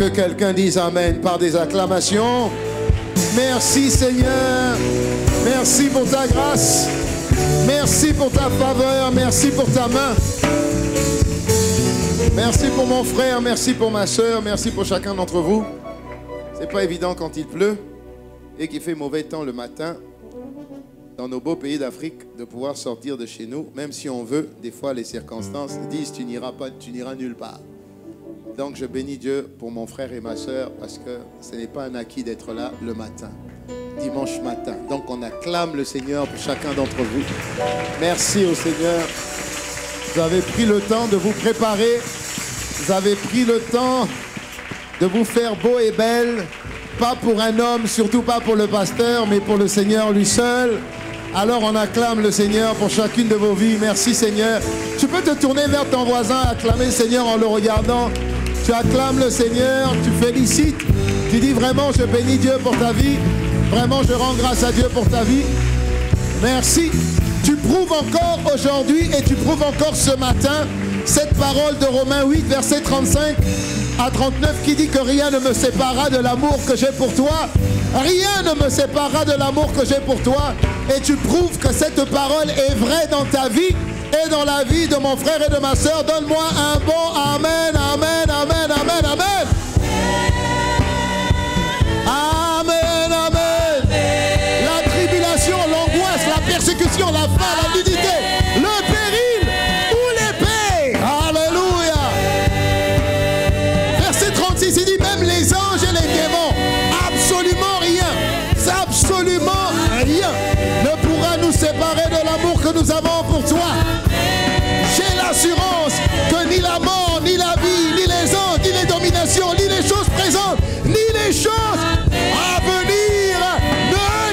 Que quelqu'un dise Amen par des acclamations. Merci Seigneur. Merci pour ta grâce. Merci pour ta faveur. Merci pour ta main. Merci pour mon frère. Merci pour ma soeur. Merci pour chacun d'entre vous. C'est pas évident quand il pleut et qu'il fait mauvais temps le matin dans nos beaux pays d'Afrique de pouvoir sortir de chez nous. Même si on veut, des fois les circonstances disent tu n'iras pas, tu n'iras nulle part. Donc je bénis Dieu pour mon frère et ma soeur parce que ce n'est pas un acquis d'être là le matin, dimanche matin. Donc on acclame le Seigneur pour chacun d'entre vous. Merci au Seigneur. Vous avez pris le temps de vous préparer. Vous avez pris le temps de vous faire beau et belle. Pas pour un homme, surtout pas pour le pasteur, mais pour le Seigneur lui seul. Alors on acclame le Seigneur pour chacune de vos vies. Merci Seigneur. Tu peux te tourner vers ton voisin, acclamer le Seigneur en le regardant. Tu acclames le Seigneur, tu félicites, tu dis vraiment je bénis Dieu pour ta vie, vraiment je rends grâce à Dieu pour ta vie. Merci. Tu prouves encore aujourd'hui et tu prouves encore ce matin cette parole de Romains 8, verset 35 à 39 qui dit que rien ne me séparera de l'amour que j'ai pour toi. Rien ne me séparera de l'amour que j'ai pour toi. Et tu prouves que cette parole est vraie dans ta vie et dans la vie de mon frère et de ma soeur. Donne-moi un bon Amen, Amen, Amen, Amen, Amen. Amen, Amen. La tribulation, l'angoisse, la persécution, la faim, la nudité, le péril ou l'épée. Alléluia. Verset 36, il dit même les anges et les démons, absolument rien, absolument rien ne pourra nous séparer de l'amour que nous avons pour toi. J'ai l'assurance que ni la mort, ni la vie, ni les anges, ni les dominations, ni les choses présentes, ni les choses à venir,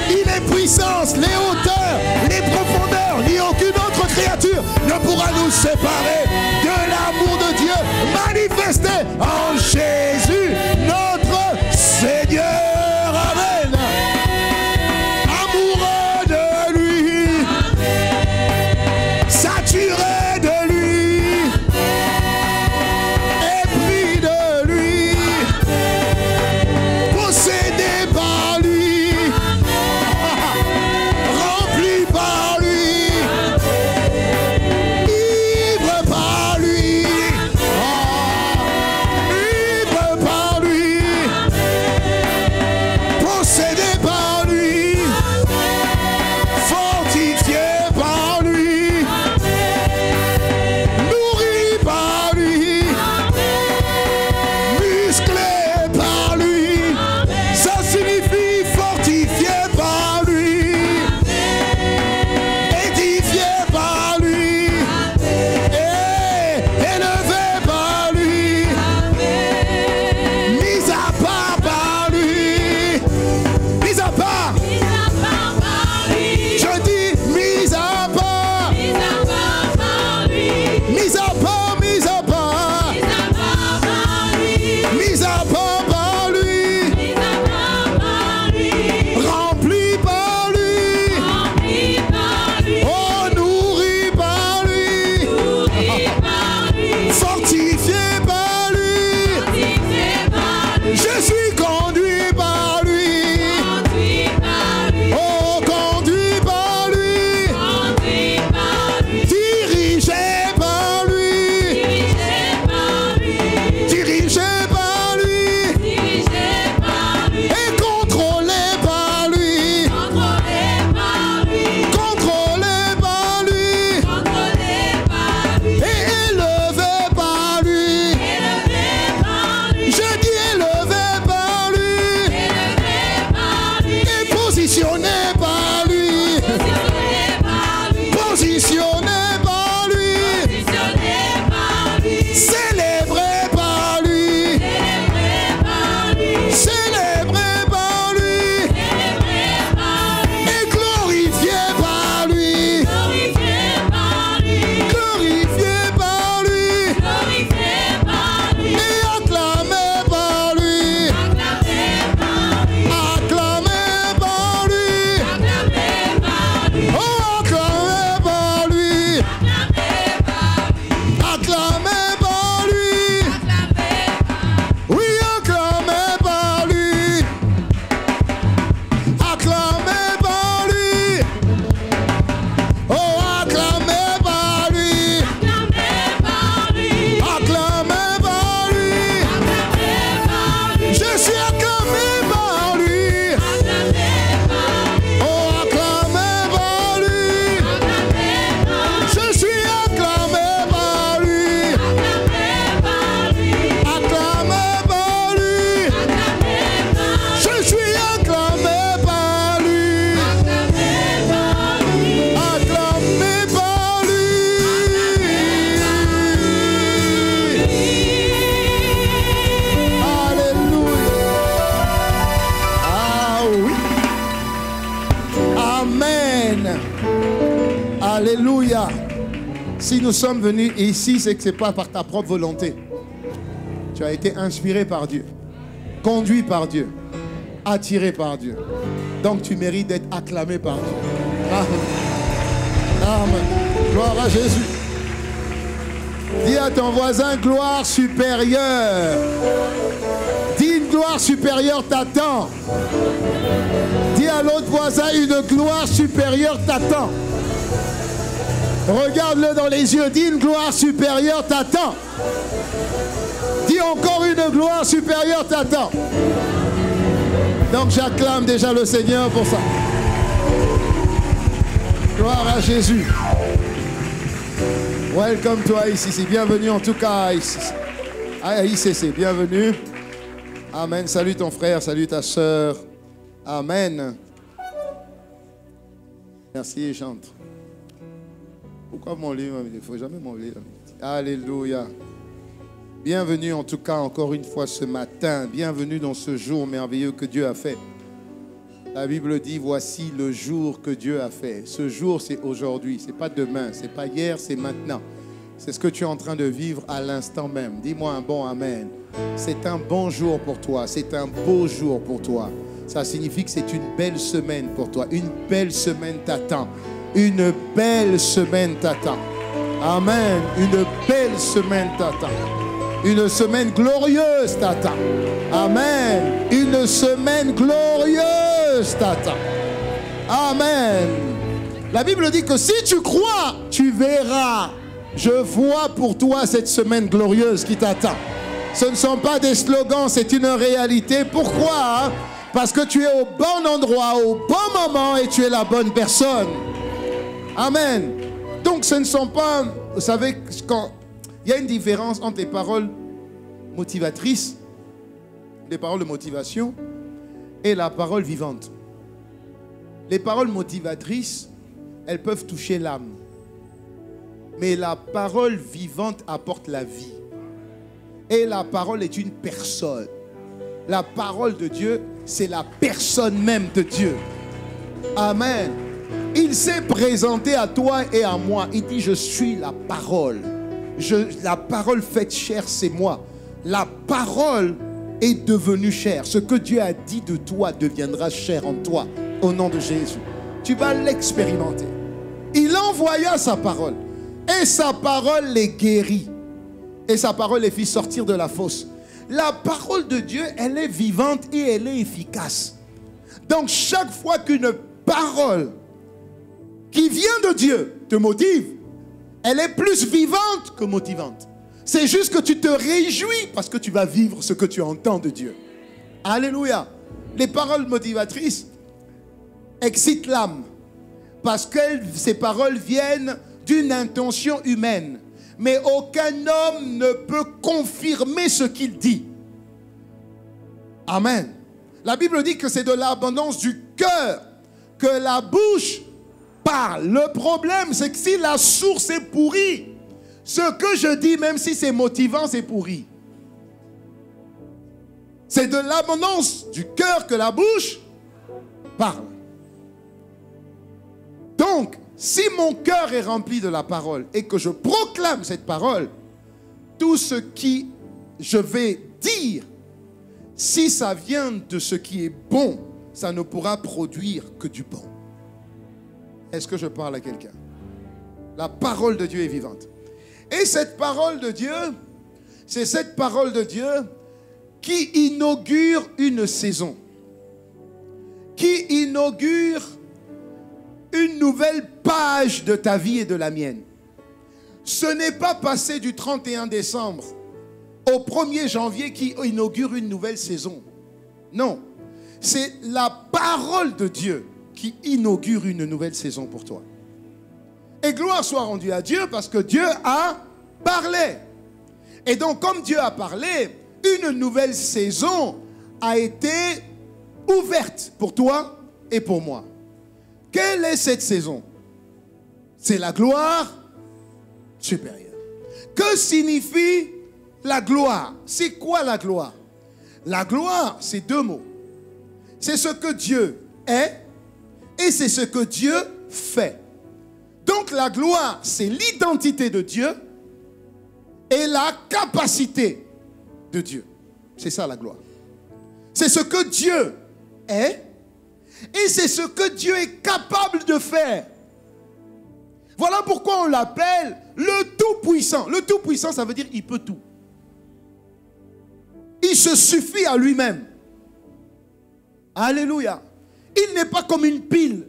ni les puissances, les hauteurs, les profondeurs, ni aucun Alléluia. Si nous sommes venus ici, c'est que ce n'est pas par ta propre volonté. Tu as été inspiré par Dieu, conduit par Dieu, attiré par Dieu. Donc tu mérites d'être acclamé par Dieu. Amen. Amen. Gloire à Jésus. Dis à ton voisin, gloire supérieure. Dis, une gloire supérieure t'attend. Dis à l'autre voisin, une gloire supérieure t'attend. Regarde-le dans les yeux, dis, une gloire supérieure t'attend. Dis encore, une gloire supérieure t'attend. Donc j'acclame déjà le Seigneur pour ça. Gloire à Jésus. Welcome to ICC. Bienvenue en tout cas à ICC. À ICC, bienvenue. Amen. Salut ton frère, salut ta soeur. Amen. Merci, chante. Pourquoi mon livre? Il ne faut jamais mon livre. Alléluia. Bienvenue en tout cas encore une fois ce matin. Bienvenue dans ce jour merveilleux que Dieu a fait. La Bible dit, voici le jour que Dieu a fait. Ce jour, c'est aujourd'hui. Ce n'est pas demain, ce n'est pas hier, c'est maintenant. C'est ce que tu es en train de vivre à l'instant même. Dis-moi un bon amen. C'est un bon jour pour toi. C'est un beau jour pour toi. Ça signifie que c'est une belle semaine pour toi. Une belle semaine t'attend. Une belle semaine t'attend. Amen. Une belle semaine t'attend. Une semaine glorieuse t'attend. Amen. Une semaine glorieuse t'attend. Amen. La Bible dit que si tu crois, tu verras. Je vois pour toi cette semaine glorieuse qui t'attend. Ce ne sont pas des slogans, c'est une réalité. Pourquoi? Parce que tu es au bon endroit, au bon moment et tu es la bonne personne. Amen. Donc ce ne sont pas, vous savez, quand il y a une différence entre les paroles motivatrices, les paroles de motivation et la parole vivante. Les paroles motivatrices, elles peuvent toucher l'âme. Mais la parole vivante apporte la vie. Et la parole est une personne. La parole de Dieu, c'est la personne même de Dieu. Amen. Il s'est présenté à toi et à moi. Il dit, je suis la parole. La parole faite chair, c'est moi. La parole est devenue chair. Ce que Dieu a dit de toi deviendra chair en toi. Au nom de Jésus. Tu vas l'expérimenter. Il envoya sa parole. Et sa parole les guérit. Et sa parole les fit sortir de la fosse. La parole de Dieu, elle est vivante et elle est efficace. Donc chaque fois qu'une parole qui vient de Dieu te motive, elle est plus vivante que motivante. C'est juste que tu te réjouis parce que tu vas vivre ce que tu entends de Dieu. Alléluia. Les paroles motivatrices excitent l'âme parce que ces paroles viennent d'une intention humaine. Mais aucun homme ne peut confirmer ce qu'il dit. Amen. La Bible dit que c'est de l'abondance du cœur que la bouche parle. Le problème, c'est que si la source est pourrie, ce que je dis, même si c'est motivant, c'est pourri. C'est de l'abondance du cœur que la bouche parle. Donc, si mon cœur est rempli de la parole et que je proclame cette parole, tout ce qui je vais dire, si ça vient de ce qui est bon, ça ne pourra produire que du bon. Est-ce que je parle à quelqu'un? La parole de Dieu est vivante. Et cette parole de Dieu, c'est cette parole de Dieu qui inaugure une saison, qui inaugure une nouvelle page de ta vie et de la mienne. Ce n'est pas passer du 31 décembre au 1er janvier qui inaugure une nouvelle saison. Non, c'est la parole de Dieu qui inaugure une nouvelle saison pour toi. Et gloire soit rendue à Dieu parce que Dieu a parlé. Et donc, comme Dieu a parlé, une nouvelle saison a été ouverte pour toi et pour moi. Quelle est cette saison? C'est la gloire supérieure. Que signifie la gloire? C'est quoi la gloire? La gloire, c'est deux mots. C'est ce que Dieu est et c'est ce que Dieu fait. Donc la gloire, c'est l'identité de Dieu et la capacité de Dieu. C'est ça la gloire. C'est ce que Dieu est et c'est ce que Dieu est capable de faire. Voilà pourquoi on l'appelle le Tout-Puissant. Le Tout-Puissant, ça veut dire il peut tout. Il se suffit à lui-même. Alléluia. Il n'est pas comme une pile.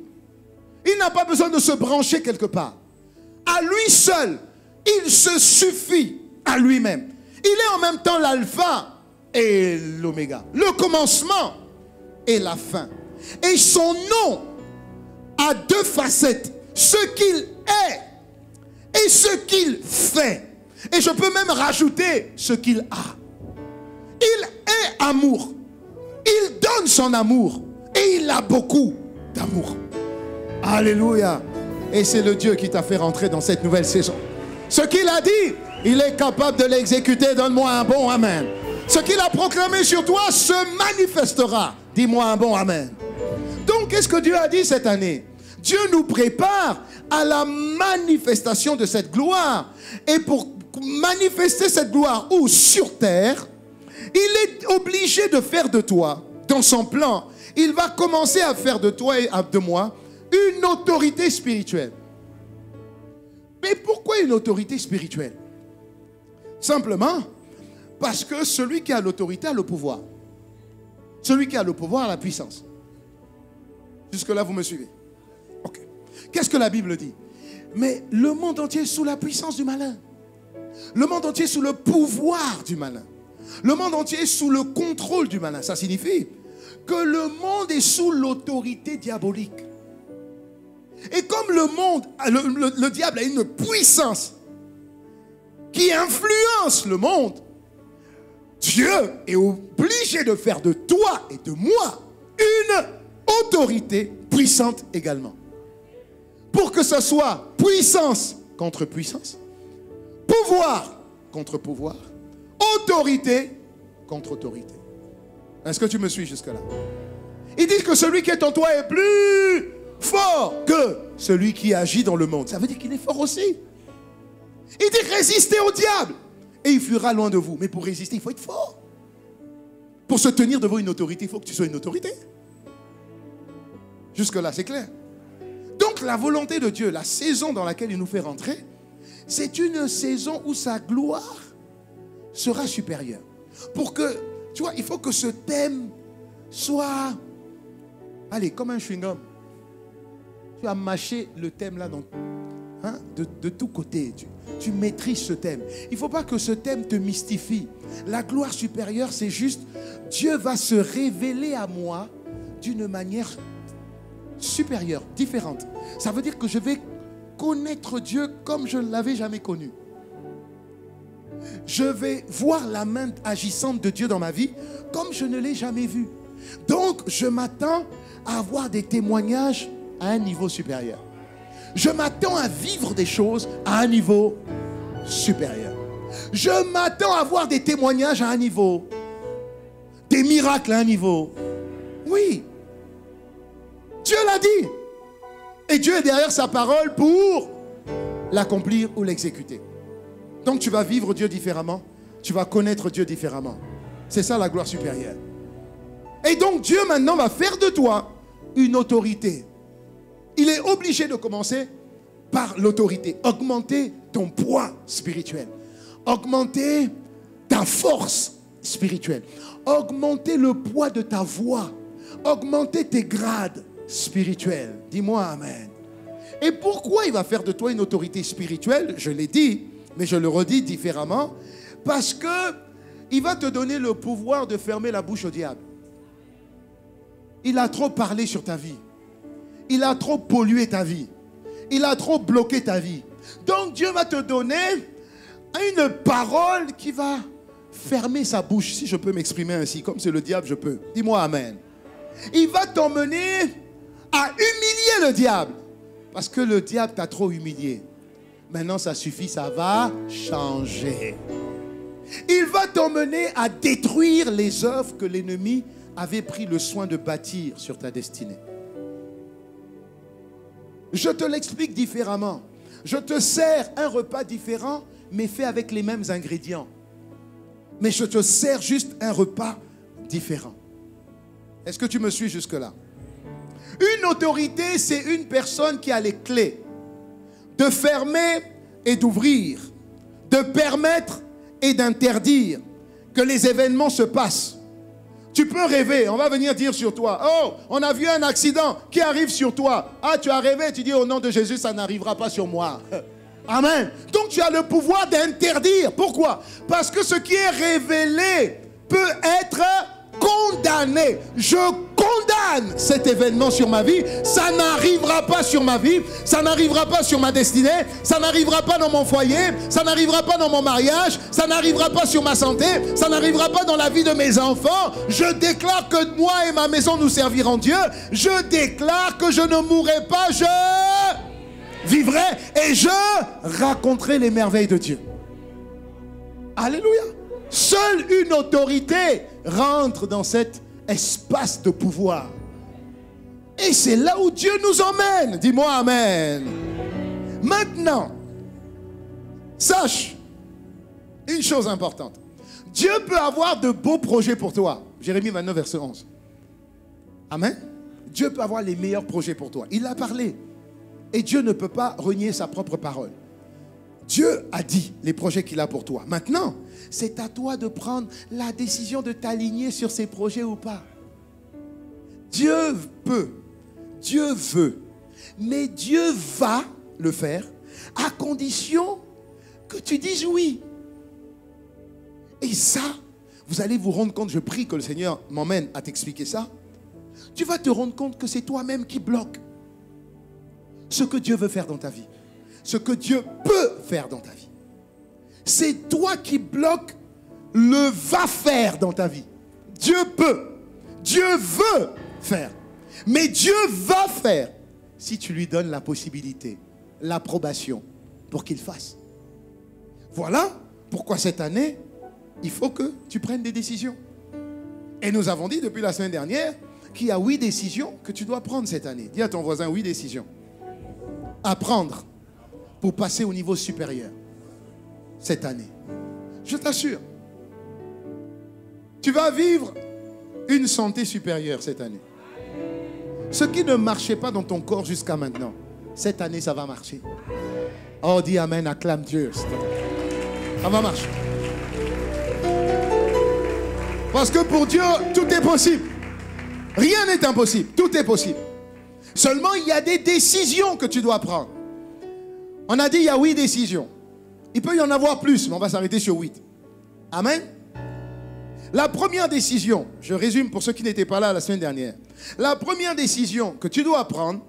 Il n'a pas besoin de se brancher quelque part. À lui seul, il se suffit à lui-même. Il est en même temps l'alpha et l'oméga, le commencement et la fin. Et son nom a deux facettes, ce qu'il est et ce qu'il fait. Et je peux même rajouter ce qu'il a. Il est amour. Il donne son amour et il a beaucoup d'amour. Alléluia. Et c'est le Dieu qui t'a fait rentrer dans cette nouvelle saison. Ce qu'il a dit, il est capable de l'exécuter. Donne-moi un bon amen. Ce qu'il a proclamé sur toi se manifestera. Dis-moi un bon amen. Donc, qu'est-ce que Dieu a dit cette année? Dieu nous prépare à la manifestation de cette gloire. Et pour manifester cette gloire où sur terre, il est obligé de faire de toi, dans son plan, il va commencer à faire de toi et de moi une autorité spirituelle. Mais pourquoi une autorité spirituelle? Simplement parce que celui qui a l'autorité a le pouvoir. Celui qui a le pouvoir a la puissance. Jusque-là, vous me suivez? Ok. Qu'est-ce que la Bible dit? Mais le monde entier est sous la puissance du malin. Le monde entier est sous le pouvoir du malin. Le monde entier est sous le contrôle du malin. Ça signifie que le monde est sous l'autorité diabolique. Et comme le monde, le diable a une puissance qui influence le monde, Dieu est obligé de faire de toi et de moi une autorité puissante également. Pour que ce soit puissance contre puissance, pouvoir contre pouvoir, autorité contre autorité. Est-ce que tu me suis jusque-là? Il dit que celui qui est en toi est plus fort que celui qui agit dans le monde. Ça veut dire qu'il est fort aussi. Il dit résistez au diable et il fuira loin de vous. Mais pour résister, il faut être fort. Pour se tenir devant une autorité, il faut que tu sois une autorité. Jusque-là, c'est clair. Donc la volonté de Dieu, la saison dans laquelle il nous fait rentrer, c'est une saison où sa gloire sera supérieure. Pour que, tu vois, il faut que ce thème soit, allez, comme un chewing-gum. Tu as mâché le thème là donc, hein, de tous côtés. Tu maîtrises ce thème. Il ne faut pas que ce thème te mystifie. La gloire supérieure, c'est juste, Dieu va se révéler à moi d'une manière supérieure, différente. Ça veut dire que je vais connaître Dieu comme je ne l'avais jamais connu. Je vais voir la main agissante de Dieu dans ma vie comme je ne l'ai jamais vue. Donc, je m'attends à avoir des témoignages à un niveau supérieur. Je m'attends à vivre des choses à un niveau supérieur. Je m'attends à avoir des témoignages à un niveau, des miracles à un niveau. Oui. Dieu l'a dit. Et Dieu est derrière sa parole pour l'accomplir ou l'exécuter. Donc tu vas vivre Dieu différemment. Tu vas connaître Dieu différemment. C'est ça la gloire supérieure. Et donc Dieu maintenant va faire de toi une autorité. Il est obligé de commencer par l'autorité. Augmenter ton poids spirituel. Augmenter ta force spirituelle. Augmenter le poids de ta voix. Augmenter tes grades spirituels. Dis-moi amen. Et pourquoi il va faire de toi une autorité spirituelle? Je l'ai dit, mais je le redis différemment. Parce que il va te donner le pouvoir de fermer la bouche au diable. Il a trop parlé sur ta vie. Il a trop pollué ta vie. Il a trop bloqué ta vie. Donc Dieu va te donner une parole qui va fermer sa bouche. Si je peux m'exprimer ainsi, comme c'est le diable, je peux. Dis-moi amen. Il va t'emmener à humilier le diable. Parce que le diable t'a trop humilié. Maintenant ça suffit, ça va changer. Il va t'emmener à détruire les œuvres que l'ennemi avait pris le soin de bâtir sur ta destinée. Je te l'explique différemment. Je te sers un repas différent, mais fait avec les mêmes ingrédients. Mais je te sers juste un repas différent. Est-ce que tu me suis jusque-là? Une autorité, c'est une personne qui a les clés de fermer et d'ouvrir, de permettre et d'interdire que les événements se passent. Tu peux rêver, on va venir dire sur toi, oh, on a vu un accident qui arrive sur toi. Ah, tu as rêvé, tu dis au nom de Jésus, ça n'arrivera pas sur moi. Amen. Donc tu as le pouvoir d'interdire. Pourquoi? Parce que ce qui est révélé peut être condamné. Je condamne cet événement sur ma vie. Ça n'arrivera pas sur ma vie. Ça n'arrivera pas sur ma destinée. Ça n'arrivera pas dans mon foyer. Ça n'arrivera pas dans mon mariage. Ça n'arrivera pas sur ma santé. Ça n'arrivera pas dans la vie de mes enfants. Je déclare que moi et ma maison nous servirons Dieu. Je déclare que je ne mourrai pas. Je vivrai et je raconterai les merveilles de Dieu. Alléluia. Seule une autorité rentre dans cet espace de pouvoir. Et c'est là où Dieu nous emmène. Dis-moi amen. Maintenant, sache une chose importante. Dieu peut avoir de beaux projets pour toi. Jérémie 29, verset 11. Amen. Dieu peut avoir les meilleurs projets pour toi. Il a parlé. Et Dieu ne peut pas renier sa propre parole. Dieu a dit les projets qu'il a pour toi. Maintenant, c'est à toi de prendre la décision de t'aligner sur ces projets ou pas. Dieu peut, Dieu veut, mais Dieu va le faire à condition que tu dises oui. Et ça, vous allez vous rendre compte, je prie que le Seigneur m'emmène à t'expliquer ça. Tu vas te rendre compte que c'est toi-même qui bloque ce que Dieu veut faire dans ta vie. Ce que Dieu peut faire dans ta vie. C'est toi qui bloques le va faire dans ta vie. Dieu peut. Dieu veut faire. Mais Dieu va faire si tu lui donnes la possibilité, l'approbation pour qu'il fasse. Voilà pourquoi cette année, il faut que tu prennes des décisions. Et nous avons dit depuis la semaine dernière qu'il y a 8 décisions que tu dois prendre cette année. Dis à ton voisin 8 décisions. À prendre pour passer au niveau supérieur cette année. Je t'assure, tu vas vivre une santé supérieure cette année. Ce qui ne marchait pas dans ton corps jusqu'à maintenant, cette année ça va marcher. Oh, dis amen, acclame Dieu. Ça va marcher. Parce que pour Dieu, tout est possible. Rien n'est impossible, tout est possible. Seulement, il y a des décisions que tu dois prendre. On a dit il y a 8 décisions. Il peut y en avoir plus, mais on va s'arrêter sur 8. Amen. La première décision, je résume pour ceux qui n'étaient pas là la semaine dernière. La première décision que tu dois prendre,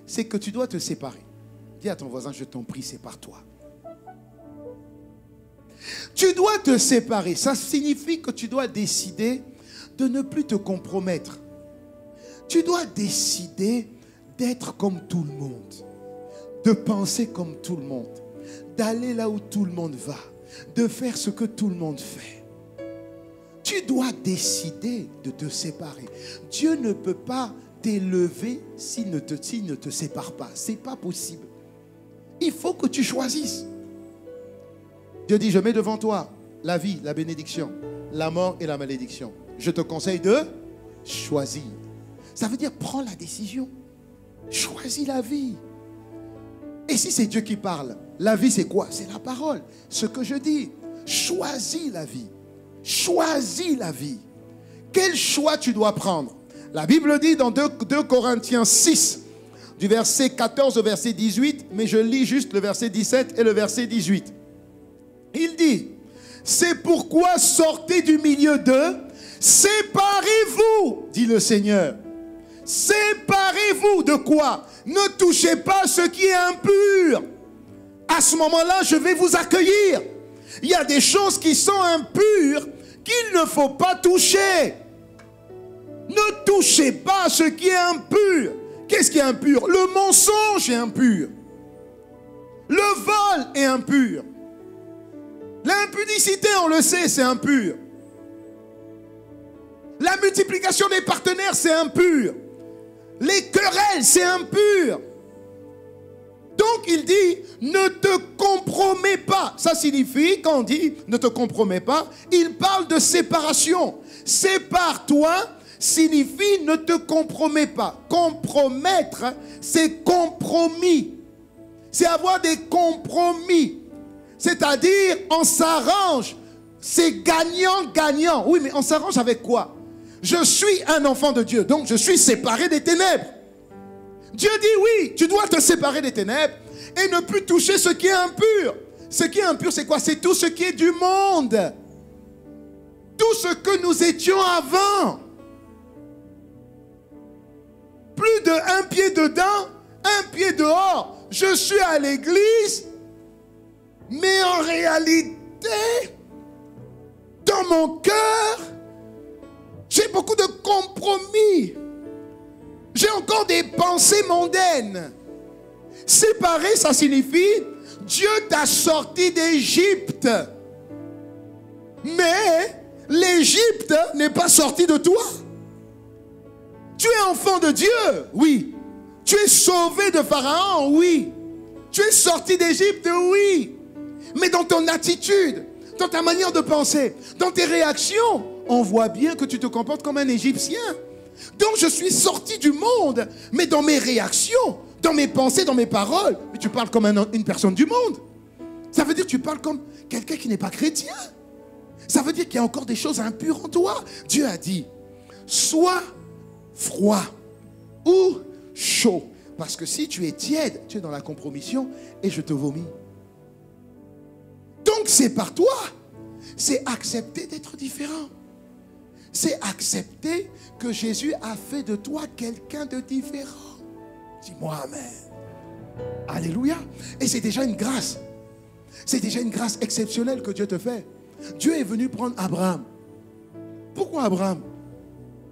c'est que tu dois te séparer. Dis à ton voisin, je t'en prie, sépare-toi. Tu dois te séparer. Ça signifie que tu dois décider de ne plus te compromettre. Tu dois décider d'être comme tout le monde, de penser comme tout le monde, d'aller là où tout le monde va, de faire ce que tout le monde fait. Tu dois décider de te séparer. Dieu ne peut pas t'élever s'il ne te sépare pas. Ce n'est pas possible. Il faut que tu choisisses. Dieu dit, je mets devant toi la vie, la bénédiction, la mort et la malédiction. Je te conseille de choisir. Ça veut dire, prends la décision. Choisis la vie. Et si c'est Dieu qui parle, la vie c'est quoi? C'est la parole. Ce que je dis, choisis la vie. Choisis la vie. Quel choix tu dois prendre? La Bible dit dans 2 Corinthiens 6, du verset 14 au verset 18, mais je lis juste le verset 17 et le verset 18. Il dit, c'est pourquoi sortez du milieu d'eux, séparez-vous, dit le Seigneur. Séparez-vous de quoi? Ne touchez pas ce qui est impur. À ce moment-là, je vais vous accueillir. Il y a des choses qui sont impures qu'il ne faut pas toucher. Ne touchez pas ce qui est impur. Qu'est-ce qui est impur? Le mensonge est impur. Le vol est impur. L'impudicité, on le sait, c'est impur. La multiplication des partenaires, c'est impur. Les querelles, c'est impur. Donc il dit, ne te compromets pas. Ça signifie, quand on dit ne te compromets pas, il parle de séparation. Sépare-toi signifie ne te compromets pas. Compromettre, c'est compromis. C'est avoir des compromis. C'est-à-dire, on s'arrange. C'est gagnant-gagnant. Oui, mais on s'arrange avec quoi? Je suis un enfant de Dieu, donc je suis séparé des ténèbres. Dieu dit oui, tu dois te séparer des ténèbres et ne plus toucher ce qui est impur. Ce qui est impur, c'est quoi? C'est tout ce qui est du monde. Tout ce que nous étions avant. Plus de un pied dedans, un pied dehors. Je suis à l'église, mais en réalité, dans mon cœur, j'ai beaucoup de compromis. J'ai encore des pensées mondaines. Séparer, ça signifie Dieu t'a sorti d'Égypte. Mais l'Égypte n'est pas sortie de toi. Tu es enfant de Dieu, oui. Tu es sauvé de Pharaon, oui. Tu es sorti d'Égypte, oui. Mais dans ton attitude, dans ta manière de penser, dans tes réactions, on voit bien que tu te comportes comme un Égyptien. Donc je suis sorti du monde, mais dans mes réactions, dans mes pensées, dans mes paroles, mais tu parles comme une personne du monde. Ça veut dire que tu parles comme quelqu'un qui n'est pas chrétien. Ça veut dire qu'il y a encore des choses impures en toi. Dieu a dit, sois froid ou chaud. Parce que si tu es tiède, tu es dans la compromission et je te vomis. Donc c'est par toi. C'est accepter d'être différent. C'est accepter que Jésus a fait de toi quelqu'un de différent. Dis-moi amen. Alléluia. Et c'est déjà une grâce. C'est déjà une grâce exceptionnelle que Dieu te fait. Dieu est venu prendre Abraham. Pourquoi Abraham?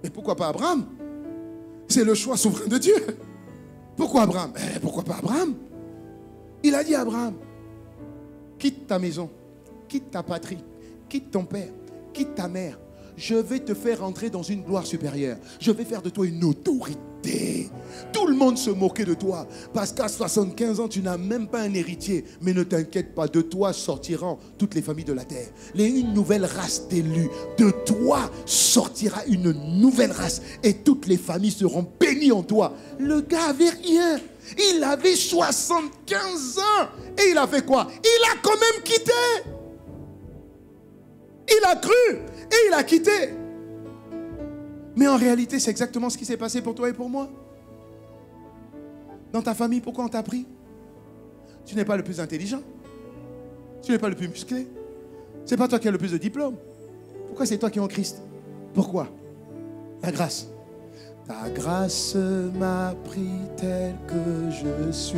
Et pourquoi pas Abraham? C'est le choix souverain de Dieu. Pourquoi Abraham? Pourquoi pas Abraham? Il a dit à Abraham, quitte ta maison, quitte ta patrie, quitte ton père, quitte ta mère. Je vais te faire entrer dans une gloire supérieure. Je vais faire de toi une autorité. Tout le monde se moquait de toi. Parce qu'à 75 ans, tu n'as même pas un héritier. Mais ne t'inquiète pas, de toi sortiront toutes les familles de la terre. Une nouvelle race d'élus. De toi sortira une nouvelle race. Et toutes les familles seront bénies en toi. Le gars avait rien. Il avait 75 ans. Et il a fait quoi? Il a quand même quitté. Il a cru. Et il a quitté. Mais en réalité, c'est exactement ce qui s'est passé pour toi et pour moi. Dans ta famille, pourquoi on t'a pris? Tu n'es pas le plus intelligent. Tu n'es pas le plus musclé. Ce n'est pas toi qui as le plus de diplômes. Pourquoi c'est toi qui es en Christ? Pourquoi? La grâce. Ta grâce m'a pris tel que je suis.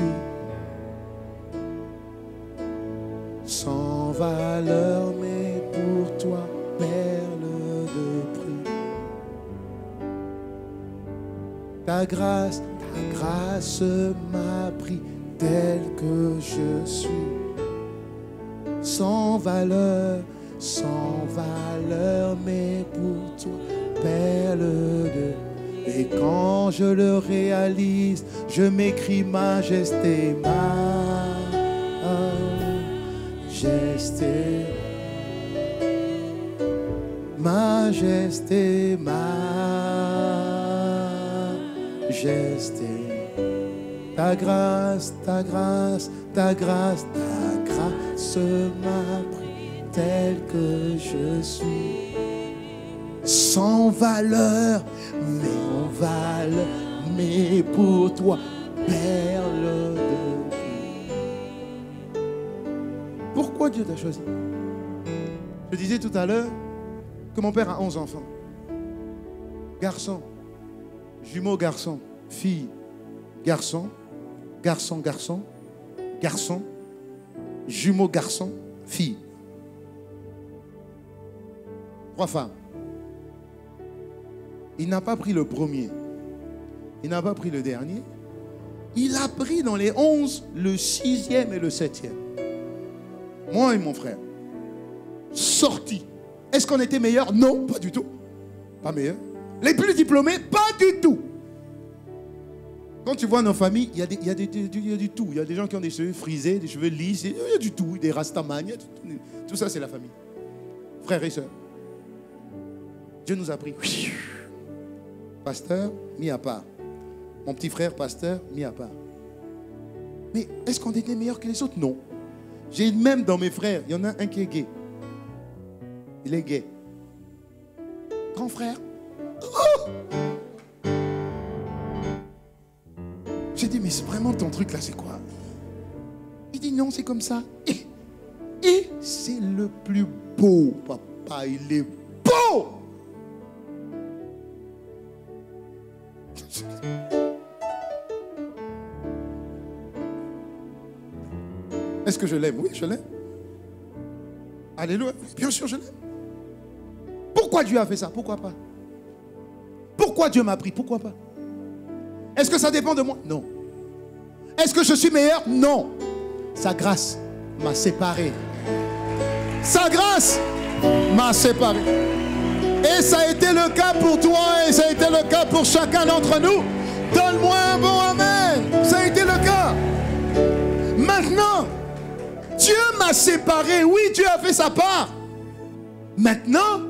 Sans valeur, mais pour toi, perle de prix. Ta grâce m'a pris tel que je suis. Sans valeur, mais pour toi, perle de. Et quand je le réalise, je m'écris majesté, majesté. Majesté, majesté. Ta grâce, ta grâce, ta grâce, ta grâce m'a pris tel que je suis. Sans valeur, mais en valeur, mais pour toi, perle de vie. Pourquoi Dieu t'a choisi? Je disais tout à l'heure que mon père a 11 enfants. Garçon, jumeaux garçon, fille, garçon, garçon, garçon, garçon, jumeaux garçon, fille. 3 femmes. Il n'a pas pris le premier. Il n'a pas pris le dernier. Il a pris dans les 11 le 6e et le 7e. Moi et mon frère. Sortis. Est-ce qu'on était meilleurs? Non, pas du tout. Pas meilleurs. Les plus diplômés? Pas du tout. Quand tu vois nos familles, il y a du tout. Il y a des gens qui ont des cheveux frisés, des cheveux lisses, il y a du tout, des rastaman, tout ça c'est la famille. Frères et sœurs. Dieu nous a pris. Pasteur, mis à part. Mon petit frère, pasteur, mis à part. Mais est-ce qu'on était meilleurs que les autres? Non. J'ai même dans mes frères, il y en a un qui est gay. Il est gay. Grand frère. Oh! J'ai dit, mais c'est vraiment ton truc là, c'est quoi? Il dit, non, c'est comme ça. Et c'est le plus beau, papa, il est beau. Est-ce que je l'aime? Oui, je l'aime. Alléluia. Bien sûr, je l'aime. Pourquoi Dieu a fait ça? Pourquoi pas? Pourquoi Dieu m'a pris? Pourquoi pas? Est-ce que ça dépend de moi? Non. Est-ce que je suis meilleur? Non. Sa grâce m'a séparé. Sa grâce m'a séparé. Et ça a été le cas pour toi et ça a été le cas pour chacun d'entre nous. Donne-moi un bon amen. Ça a été le cas. Maintenant, Dieu m'a séparé. Oui, Dieu a fait sa part. Maintenant,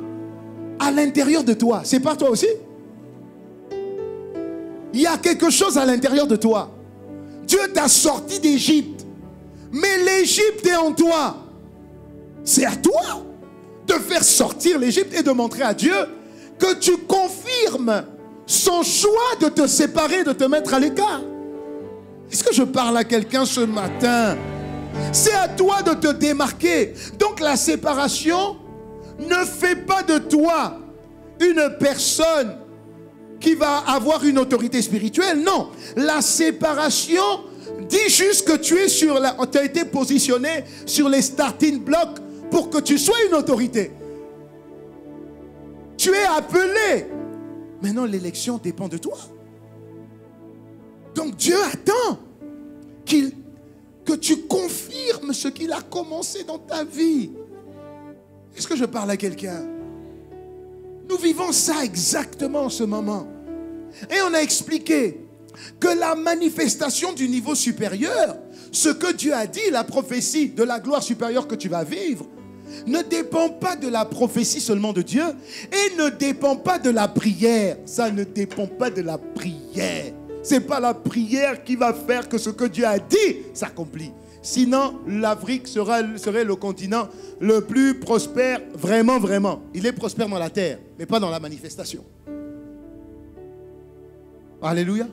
à l'intérieur de toi, sépare toi aussi. Il y a quelque chose à l'intérieur de toi. Dieu t'a sorti d'Égypte. Mais l'Égypte est en toi. C'est à toi de faire sortir l'Égypte et de montrer à Dieu que tu confirmes son choix de te séparer, de te mettre à l'écart. Est-ce que je parle à quelqu'un ce matin? C'est à toi de te démarquer. Donc la séparation ne fait pas de toi une personne qui va avoir une autorité spirituelle. Non, la séparation dit juste que tu as été positionné sur les starting blocks pour que tu sois une autorité. Tu es appelé. Maintenant, l'élection dépend de toi. Donc Dieu attend que tu confirmes ce qu'il a commencé dans ta vie. Est-ce que je parle à quelqu'un? Nous vivons ça exactement en ce moment. Et on a expliqué que la manifestation du niveau supérieur, ce que Dieu a dit, la prophétie de la gloire supérieure que tu vas vivre, ne dépend pas de la prophétie seulement de Dieu et ne dépend pas de la prière. Ça ne dépend pas de la prière. Ce n'est pas la prière qui va faire que ce que Dieu a dit s'accomplit. Sinon, l'Afrique serait le continent le plus prospère, vraiment, vraiment. Il est prospère dans la terre, mais pas dans la manifestation. Alléluia.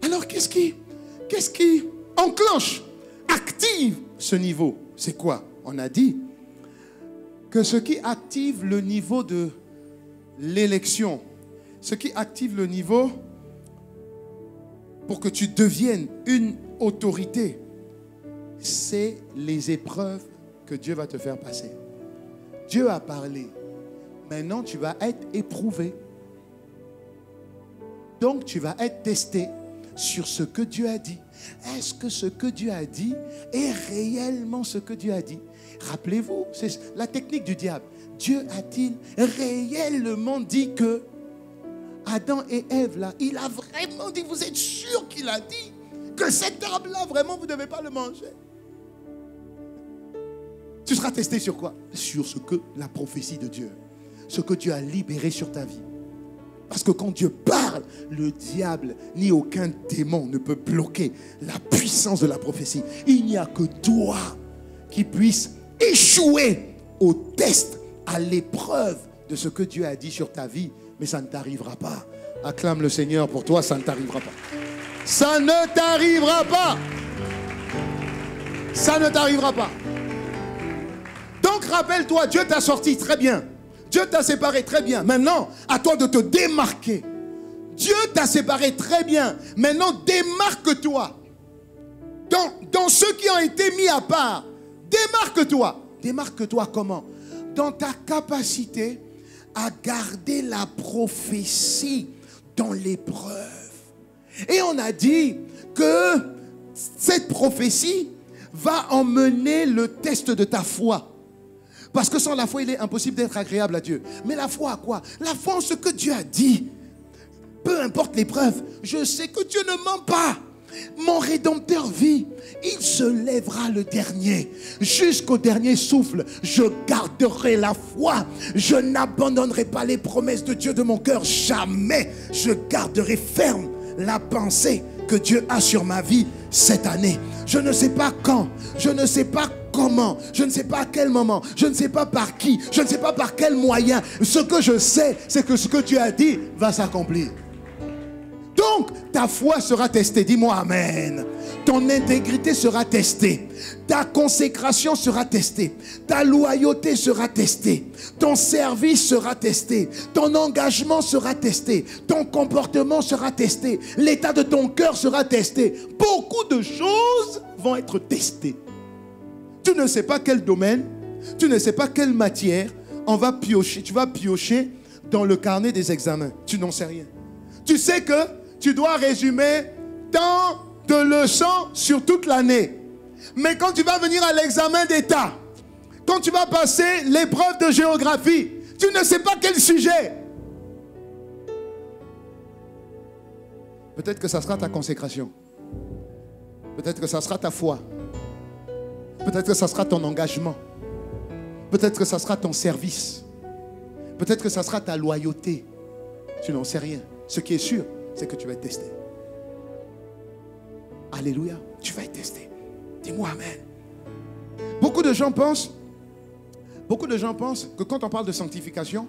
Alors, qu'est-ce qui enclenche, active ce niveau? C'est quoi? On a dit que ce qui active le niveau de l'élection, ce qui active le niveau pour que tu deviennes une autorité, c'est les épreuves que Dieu va te faire passer. Dieu a parlé. Maintenant, tu vas être éprouvé. Donc, tu vas être testé sur ce que Dieu a dit. Est-ce que ce que Dieu a dit est réellement ce que Dieu a dit? Rappelez-vous, c'est la technique du diable. Dieu a-t-il réellement dit que Adam et Ève, là, il a vraiment dit, vous êtes sûr qu'il a dit que cet arbre-là, vraiment, vous ne devez pas le manger? Tu seras testé sur quoi? Sur ce que la prophétie de Dieu, ce que Dieu a libéré sur ta vie. Parce que quand Dieu parle, le diable ni aucun démon ne peut bloquer la puissance de la prophétie. Il n'y a que toi qui puisse échouer au test, à l'épreuve de ce que Dieu a dit sur ta vie. Mais ça ne t'arrivera pas. Acclame le Seigneur pour toi, ça ne t'arrivera pas. Ça ne t'arrivera pas. Ça ne t'arrivera pas. Donc rappelle-toi, Dieu t'a sorti très bien. Dieu t'a séparé très bien. Maintenant, à toi de te démarquer. Dieu t'a séparé très bien. Maintenant, démarque-toi. Dans ceux qui ont été mis à part, démarque-toi. Démarque-toi comment? Dans ta capacité à garder la prophétie dans l'épreuve. Et on a dit que cette prophétie va emmener le test de ta foi. Parce que sans la foi, il est impossible d'être agréable à Dieu. Mais la foi à quoi? La foi en ce que Dieu a dit. peu importe l'épreuve, je sais que Dieu ne ment pas. Mon Rédempteur vit, il se lèvera le dernier. Jusqu'au dernier souffle, je garderai la foi. Je n'abandonnerai pas les promesses de Dieu de mon cœur. Jamais je garderai ferme la pensée que Dieu a sur ma vie cette année. Je ne sais pas quand, je ne sais pas comment, je ne sais pas à quel moment, je ne sais pas par qui, je ne sais pas par quel moyen. Ce que je sais, c'est que ce que Dieu a dit va s'accomplir. Donc, ta foi sera testée. Dis-moi amen. Ton intégrité sera testée. Ta consécration sera testée. Ta loyauté sera testée. Ton service sera testé. Ton engagement sera testé. Ton comportement sera testé. L'état de ton cœur sera testé. Beaucoup de choses vont être testées. Tu ne sais pas quel domaine, tu ne sais pas quelle matière on va piocher. Tu vas piocher dans le carnet des examens. Tu n'en sais rien. Tu sais que tu dois résumer tant de leçons sur toute l'année. Mais quand tu vas venir à l'examen d'État, quand tu vas passer l'épreuve de géographie, tu ne sais pas quel sujet. Peut-être que ça sera ta consécration. Peut-être que ça sera ta foi. Peut-être que ça sera ton engagement. Peut-être que ça sera ton service. Peut-être que ça sera ta loyauté. Tu n'en sais rien. Ce qui est sûr, c'est que tu vas être testé. Alléluia, tu vas être testé. Dis-moi amen. Beaucoup de gens pensent que quand on parle de sanctification,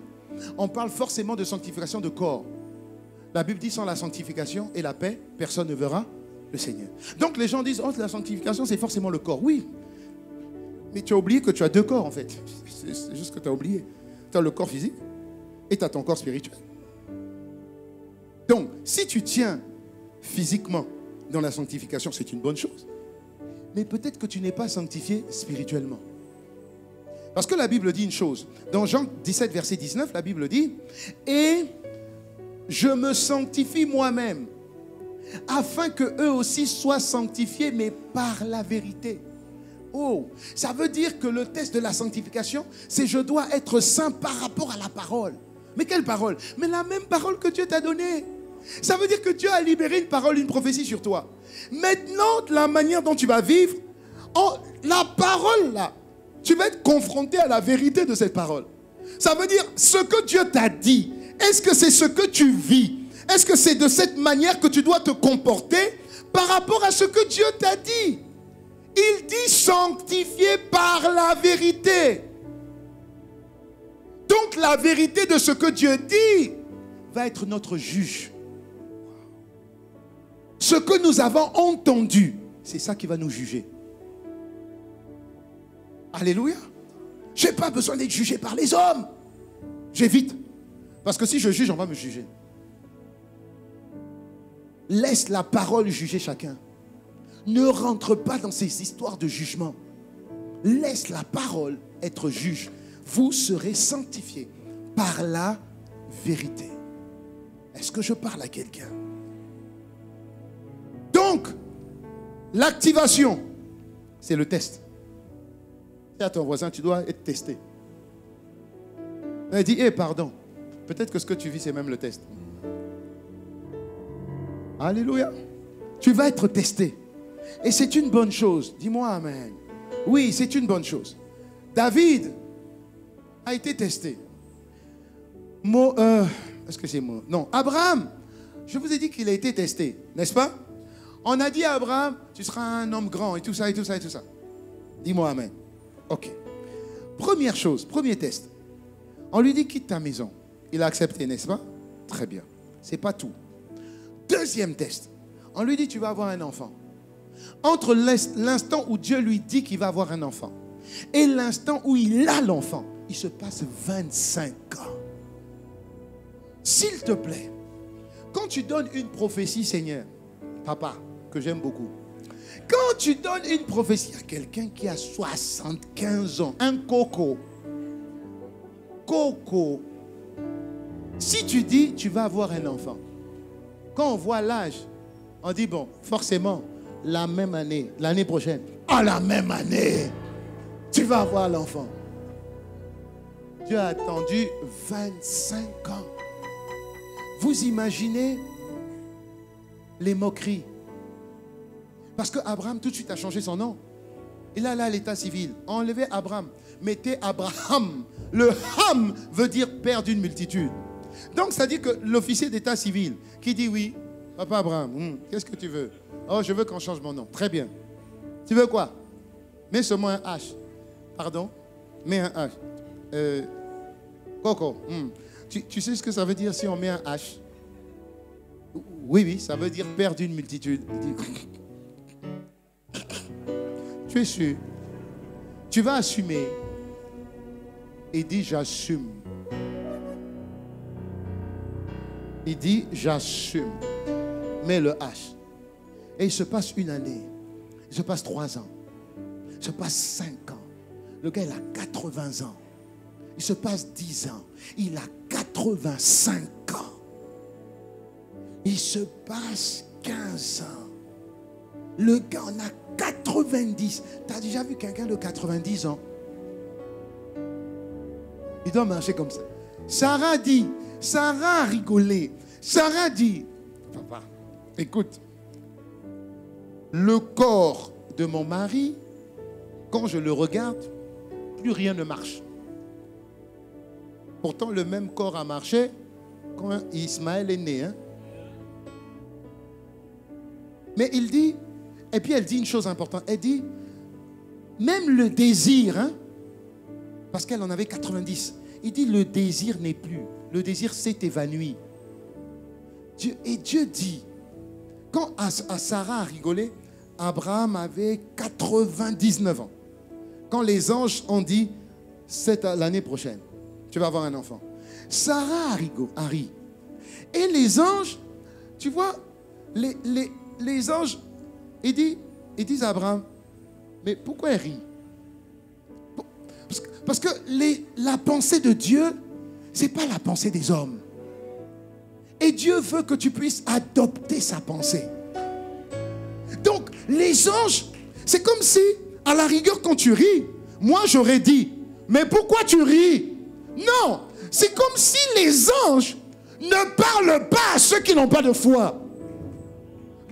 on parle forcément de sanctification de corps. La Bible dit sans la sanctification et la paix, personne ne verra le Seigneur. Donc les gens disent, oh, la sanctification c'est forcément le corps. Oui, mais tu as oublié que tu as deux corps en fait. C'est juste que tu as oublié. Tu as le corps physique et tu as ton corps spirituel. Donc, si tu tiens physiquement dans la sanctification, c'est une bonne chose. Mais peut-être que tu n'es pas sanctifié spirituellement. Parce que la Bible dit une chose. Dans Jean 17, verset 19, la Bible dit « Et je me sanctifie moi-même, afin qu'eux aussi soient sanctifiés, mais par la vérité. » Oh, ça veut dire que le test de la sanctification, c'est je dois être saint par rapport à la parole. Mais quelle parole? Mais la même parole que Dieu t'a donnée. Ça veut dire que Dieu a libéré une parole, une prophétie sur toi. Maintenant, la manière dont tu vas vivre, la parole là, tu vas être confronté à la vérité de cette parole. Ça veut dire, ce que Dieu t'a dit, est-ce que c'est ce que tu vis? Est-ce que c'est de cette manière que tu dois te comporter par rapport à ce que Dieu t'a dit? Il dit sanctifié par la vérité. Donc la vérité de ce que Dieu dit va être notre juge. Ce que nous avons entendu, c'est ça qui va nous juger. Alléluia. Je n'ai pas besoin d'être jugé par les hommes. J'évite. Parce que si je juge, on va me juger. Laisse la parole juger chacun. Ne rentre pas dans ces histoires de jugement. Laisse la parole être juge. Vous serez sanctifiés par la vérité. Est-ce que je parle à quelqu'un? Donc, l'activation, c'est le test. Et à ton voisin, tu dois être testé. Il dit, pardon. Peut-être que ce que tu vis, c'est même le test. Alléluia. Tu vas être testé. Et c'est une bonne chose. Dis-moi amen. Oui, c'est une bonne chose. David a été testé. Est-ce que c'est moi? Non, Abraham. Je vous ai dit qu'il a été testé, n'est-ce pas? On a dit à Abraham, tu seras un homme grand et tout ça, et tout ça, et tout ça. Dis-moi amen. Ok. Première chose, premier test. On lui dit quitte ta maison. Il a accepté, n'est-ce pas? Très bien. C'est pas tout. Deuxième test. On lui dit tu vas avoir un enfant. Entre l'instant où Dieu lui dit qu'il va avoir un enfant et l'instant où il a l'enfant, il se passe 25 ans. S'il te plaît, quand tu donnes une prophétie, Seigneur, papa, que j'aime beaucoup, quand tu donnes une prophétie à quelqu'un qui a 75 ans, un coco, si tu dis tu vas avoir un enfant, quand on voit l'âge, on dit bon, forcément, la même année, l'année prochaine, la même année, tu vas avoir l'enfant. Dieu a attendu 25 ans. Vous imaginez les moqueries. Parce que Abraham tout de suite a changé son nom. Il a là l'état civil. Enlevez Abraham. Mettez Abraham. Le Ham veut dire père d'une multitude. Donc ça dit que l'officier d'état civil qui dit oui, papa Abraham, qu'est-ce que tu veux? Oh, je veux qu'on change mon nom. Très bien. Tu veux quoi? Mets seulement un H. Pardon? Mets un H. Coco. Tu sais ce que ça veut dire si on met un H? Oui, oui, ça veut dire père d'une multitude. Tu es sûr? Tu vas assumer. Il dit j'assume. Il dit j'assume. Mets le H. Et il se passe une année. Il se passe 3 ans. Il se passe 5 ans. Le gars, il a 80 ans. Il se passe 10 ans. Il a 85 ans. Il se passe 15 ans. Le gars en a 90. Tu as déjà vu quelqu'un de 90 ans? Il doit marcher comme ça. Sarah a rigolé. Sarah dit, papa, écoute, le corps de mon mari, quand je le regarde, plus rien ne marche. Pourtant, le même corps a marché quand Ismaël est né. Mais il dit, et puis elle dit une chose importante, elle dit, même le désir, parce qu'elle en avait 90, il dit le désir n'est plus, le désir s'est évanoui. Et Dieu dit, quand Sarah a rigolé, Abraham avait 99 ans. Quand les anges ont dit, c'est l'année prochaine, tu vas avoir un enfant. Sarah a ri. Et les anges, tu vois, les anges, ils disent à Abraham, mais pourquoi elle rit? Parce que la pensée de Dieu, ce n'est pas la pensée des hommes. Et Dieu veut que tu puisses adopter sa pensée. Donc, les anges, c'est comme si, à la rigueur, quand tu ris, moi j'aurais dit, mais pourquoi tu ris? Non, c'est comme si les anges ne parlent pas à ceux qui n'ont pas de foi.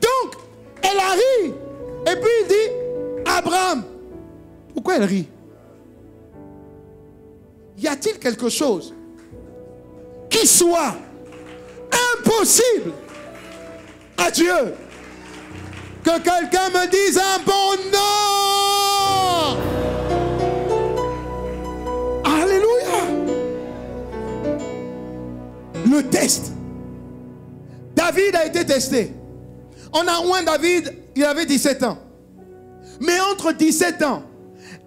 Donc, elle a ri. Et puis il dit, Abraham, pourquoi elle rit? Y a-t-il quelque chose qui soit impossible à Dieu? Que quelqu'un me dise un bon non. Alléluia. Le test. David a été testé. On a oint David, il avait 17 ans. Mais entre 17 ans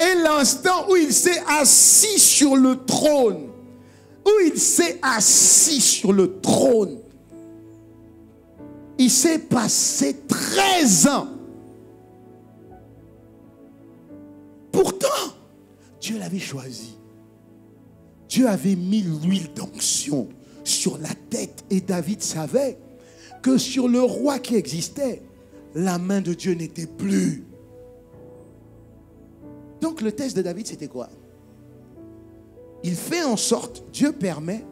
et l'instant où il s'est assis sur le trône, il s'est passé 13 ans. Pourtant, Dieu l'avait choisi. Dieu avait mis l'huile d'onction sur la tête et David savait que sur le roi qui existait, la main de Dieu n'était plus. Donc le test de David, c'était quoi? Il fait en sorte, Dieu permet,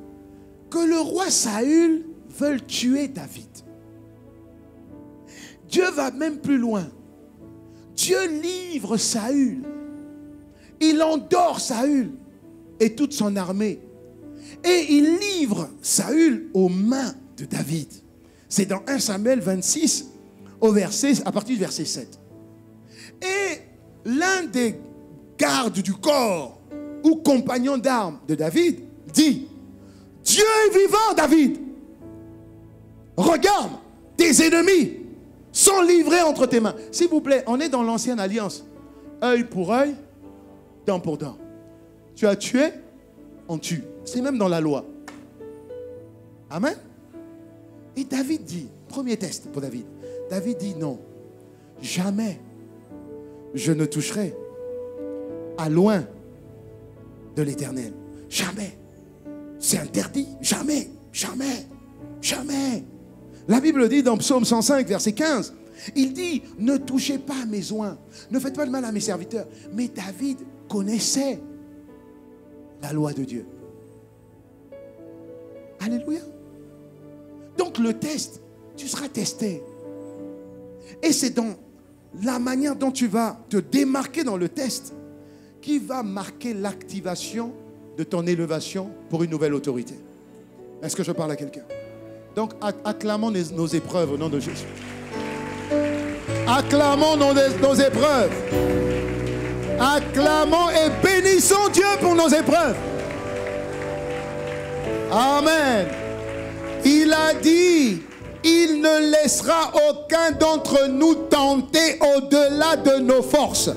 que le roi Saül veuille tuer David. Dieu va même plus loin. Dieu livre Saül. Il endort Saül et toute son armée. Et il livre Saül aux mains de David. C'est dans 1 Samuel 26, à partir du verset 7. Et l'un des gardes du corps ou compagnon d'armes de David dit, Dieu est vivant, David. Regarde, tes ennemis sont livrés entre tes mains. S'il vous plaît, on est dans l'ancienne alliance. Œil pour œil, dent pour dent. Tu as tué, on tue. C'est même dans la loi. Amen. Et David dit, premier test pour David. David dit non, jamais je ne toucherai à loin de l'Éternel. Jamais. C'est interdit. Jamais, jamais, jamais. La Bible dit dans Psaume 105, verset 15, il dit, ne touchez pas à mes oins, ne faites pas de mal à mes serviteurs. Mais David connaissait la loi de Dieu. Alléluia. Donc le test, tu seras testé. Et c'est dans la manière dont tu vas te démarquer dans le test qui va marquer l'activation de ton élévation pour une nouvelle autorité. Est-ce que je parle à quelqu'un? Donc acclamons nos épreuves au nom de Jésus. Acclamons nos épreuves. Acclamons et bénissons Dieu pour nos épreuves. Amen. Il a dit, il ne laissera aucun d'entre nous tenter au-delà de nos forces.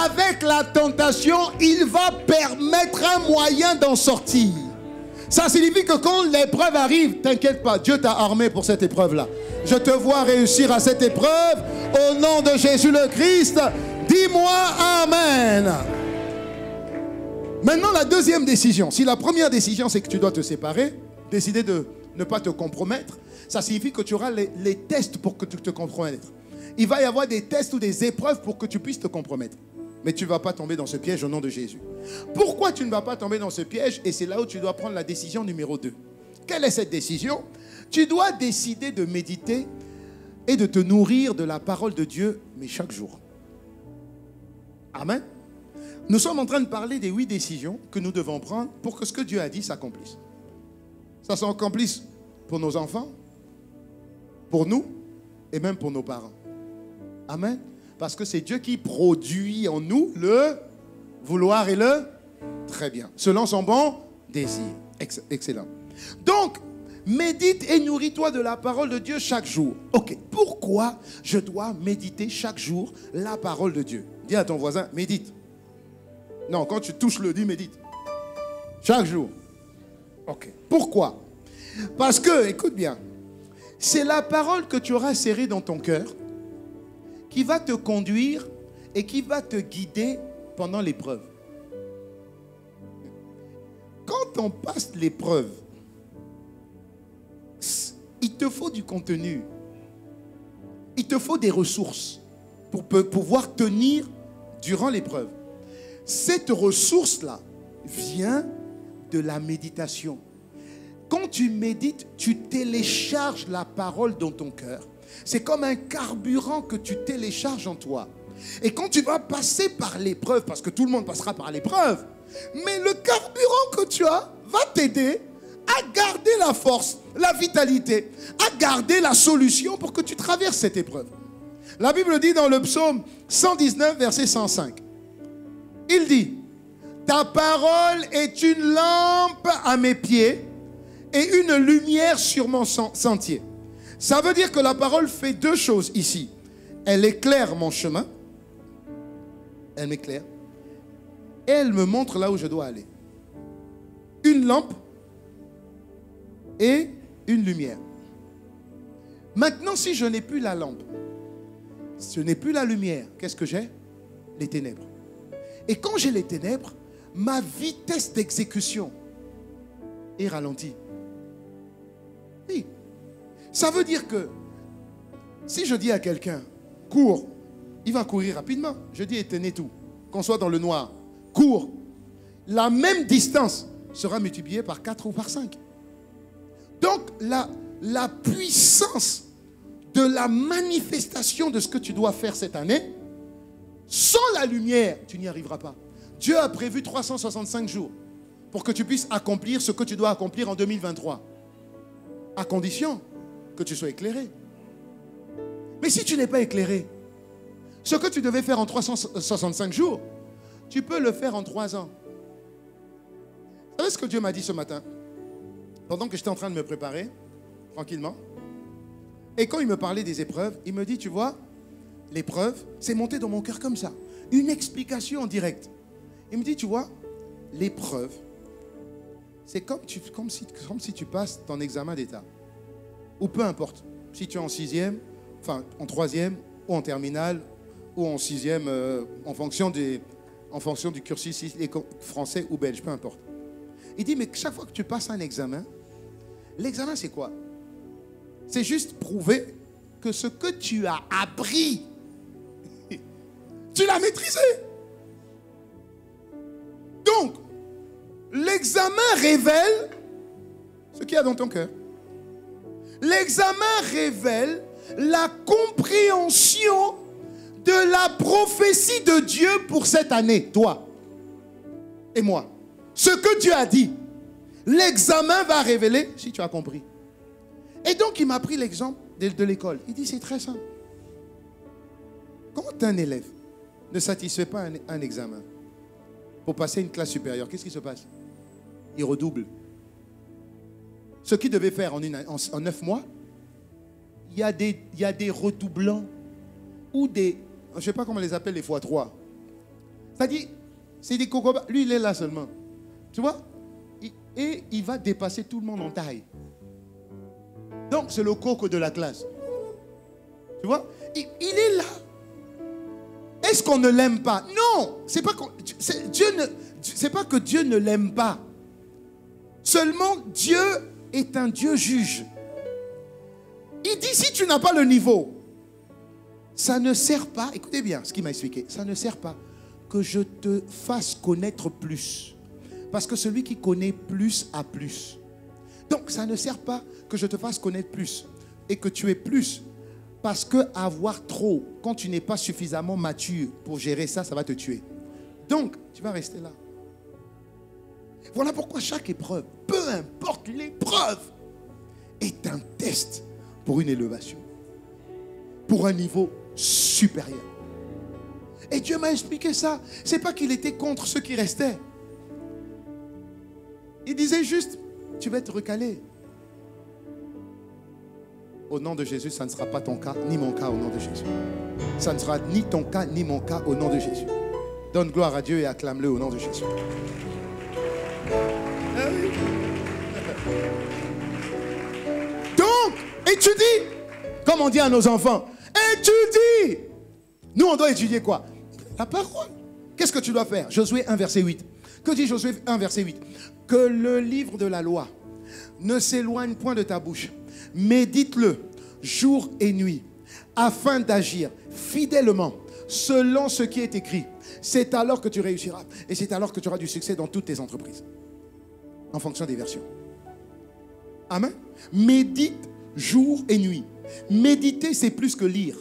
Avec la tentation, il va permettre un moyen d'en sortir. Ça signifie que quand l'épreuve arrive, t'inquiète pas, Dieu t'a armé pour cette épreuve-là. Je te vois réussir à cette épreuve au nom de Jésus le Christ. Dis-moi Amen. Maintenant, la deuxième décision. Si la première décision, c'est que tu dois te séparer, décider de ne pas te compromettre, ça signifie que tu auras les tests pour que tu te compromettes. Il va y avoir des tests ou des épreuves pour que tu puisses te compromettre. Mais tu ne vas pas tomber dans ce piège au nom de Jésus. Pourquoi tu ne vas pas tomber dans ce piège? Et c'est là où tu dois prendre la décision numéro 2. Quelle est cette décision? Tu dois décider de méditer et de te nourrir de la parole de Dieu, mais chaque jour. Amen. Nous sommes en train de parler des 8 décisions que nous devons prendre pour que ce que Dieu a dit s'accomplisse. Ça s'accomplisse pour nos enfants, pour nous et même pour nos parents. Amen. Parce que c'est Dieu qui produit en nous le vouloir et le très bien, selon son bon désir. Excellent. Donc, médite et nourris-toi de la parole de Dieu chaque jour. Ok, pourquoi je dois méditer chaque jour la parole de Dieu? Dis à ton voisin, médite. Non, quand tu touches le dit, médite. Chaque jour. Ok, pourquoi? Parce que, écoute bien, c'est la parole que tu auras serrée dans ton cœur qui va te conduire et qui va te guider pendant l'épreuve. Quand on passe l'épreuve, il te faut du contenu. Il te faut des ressources pour pouvoir tenir durant l'épreuve. Cette ressource-là vient de la méditation. Quand tu médites, tu télécharges la parole dans ton cœur. C'est comme un carburant que tu télécharges en toi. Et quand tu vas passer par l'épreuve, parce que tout le monde passera par l'épreuve, mais le carburant que tu as va t'aider à garder la force, la vitalité, à garder la solution pour que tu traverses cette épreuve. La Bible dit dans le psaume 119, verset 105, il dit, ta parole est une lampe à mes pieds et une lumière sur mon sentier. Ça veut dire que la parole fait 2 choses ici. Elle éclaire mon chemin. Elle m'éclaire. Et elle me montre là où je dois aller. Une lampe et une lumière. Maintenant, si je n'ai plus la lampe, si je n'ai plus la lumière, qu'est-ce que j'ai? Les ténèbres. Et quand j'ai les ténèbres, ma vitesse d'exécution est ralentie. Oui. Ça veut dire que si je dis à quelqu'un, cours, il va courir rapidement. Je dis, éteignez tout. Qu'on soit dans le noir, cours. La même distance sera multipliée par 4 ou par 5. Donc, la puissance de la manifestation de ce que tu dois faire cette année, sans la lumière, tu n'y arriveras pas. Dieu a prévu 365 jours pour que tu puisses accomplir ce que tu dois accomplir en 2023. À condition que tu sois éclairé. Mais si tu n'es pas éclairé, ce que tu devais faire en 365 jours, tu peux le faire en 3 ans. Vous savez ce que Dieu m'a dit ce matin? Pendant que j'étais en train de me préparer, tranquillement. Et quand il me parlait des épreuves, il me dit, tu vois, l'épreuve, c'est monté dans mon cœur comme ça. Une explication en direct. Il me dit, tu vois, l'épreuve, c'est comme si tu passes ton examen d'état. Ou peu importe, si tu es en 6e, enfin en 3e, ou en terminale, ou en 6e, en fonction du cursus, si il est français ou belge, peu importe. Il dit, mais chaque fois que tu passes un examen, l'examen c'est quoi? C'est juste prouver que ce que tu as appris, tu l'as maîtrisé. Donc, l'examen révèle ce qu'il y a dans ton cœur. L'examen révèle la compréhension de la prophétie de Dieu pour cette année, toi et moi. Ce que Dieu a dit, l'examen va révéler si tu as compris. Et donc, il m'a pris l'exemple de l'école. Il dit, c'est très simple. Quand un élève ne satisfait pas un examen pour passer une classe supérieure, qu'est-ce qui se passe? Il redouble. Ce qu'il devait faire en 9 mois, il y a des redoublants ou des, je ne sais pas comment on les appelle, les x3. C'est-à-dire, c'est des cocobas. Lui, il est là seulement. Tu vois? Et il va dépasser tout le monde en taille. Donc, c'est le coco de la classe. Tu vois? Il est là. Est-ce qu'on ne l'aime pas? Non. C'est pas que Dieu ne l'aime pas. Seulement, Dieu est un Dieu juge. Il dit, si tu n'as pas le niveau, ça ne sert pas, écoutez bien ce qu'il m'a expliqué, ça ne sert pas que je te fasse connaître plus. Parce que celui qui connaît plus a plus. Donc, ça ne sert pas que je te fasse connaître plus et que tu aies plus. Parce que avoir trop, quand tu n'es pas suffisamment mature pour gérer ça, ça va te tuer. Donc, tu vas rester là. Voilà pourquoi chaque épreuve, peu importe l'épreuve, est un test pour une élévation, pour un niveau supérieur. Et Dieu m'a expliqué ça. C'est pas qu'il était contre ceux qui restaient. Il disait juste, tu vas être recalé. Au nom de Jésus, ça ne sera pas ton cas, ni mon cas au nom de Jésus. Ça ne sera ni ton cas, ni mon cas au nom de Jésus. Donne gloire à Dieu et acclame-le au nom de Jésus. Donc, étudie, comme on dit à nos enfants, étudie. Nous, on doit étudier quoi? La parole. Qu'est-ce que tu dois faire? Josué 1, verset 8. Que dit Josué 1, verset 8? Que le livre de la loi ne s'éloigne point de ta bouche. Médite-le jour et nuit, afin d'agir fidèlement selon ce qui est écrit. C'est alors que tu réussiras. Et c'est alors que tu auras du succès dans toutes tes entreprises. En fonction des versions. Amen. Médite jour et nuit. Méditer, c'est plus que lire.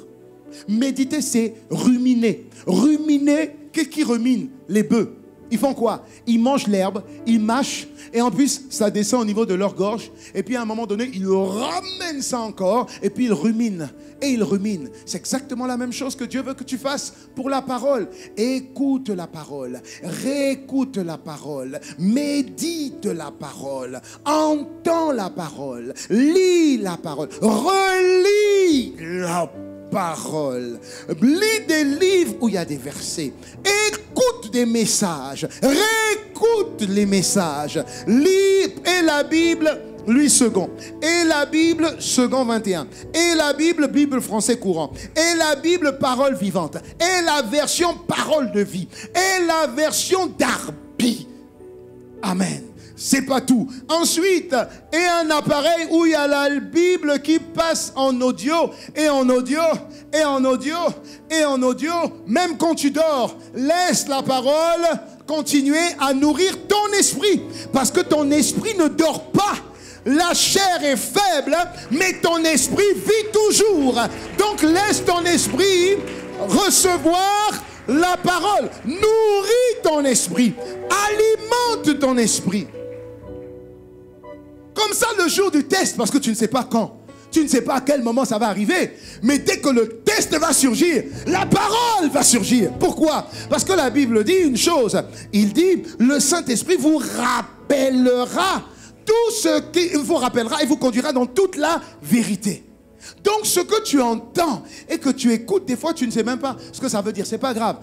Méditer, c'est ruminer. Ruminer, qu'est-ce qui rumine? Les bœufs. Ils font quoi? Ils mangent l'herbe, ils mâchent, et en plus, ça descend au niveau de leur gorge. Et puis à un moment donné, ils ramènent ça encore, et puis ils ruminent. Et ils ruminent. C'est exactement la même chose que Dieu veut que tu fasses pour la parole. Écoute la parole, réécoute la parole, médite la parole, entends la parole, lis la parole, relis la parole. Lis des livres où il y a des versets. Écoute des messages. Réécoute les messages. Lis et la Bible, lui second. Et la Bible, second 21. Et la Bible, Bible français courant. Et la Bible, parole vivante. Et la version parole de vie. Et la version Darby. Amen. C'est pas tout. Ensuite, et un appareil où il y a la Bible qui passe en audio, et en audio, et en audio, et en audio. Même quand tu dors, laisse la parole continuer à nourrir ton esprit. Parce que ton esprit ne dort pas. La chair est faible, mais ton esprit vit toujours. Donc laisse ton esprit recevoir la parole. Nourris ton esprit. Alimente ton esprit. Comme ça, le jour du test, parce que tu ne sais pas quand, tu ne sais pas à quel moment ça va arriver, mais dès que le test va surgir, la parole va surgir. Pourquoi? Parce que la Bible dit une chose. Il dit, le Saint-Esprit vous rappellera tout ce qu'il vous rappellera et vous conduira dans toute la vérité. Donc ce que tu entends et que tu écoutes, des fois tu ne sais même pas ce que ça veut dire. C'est pas grave,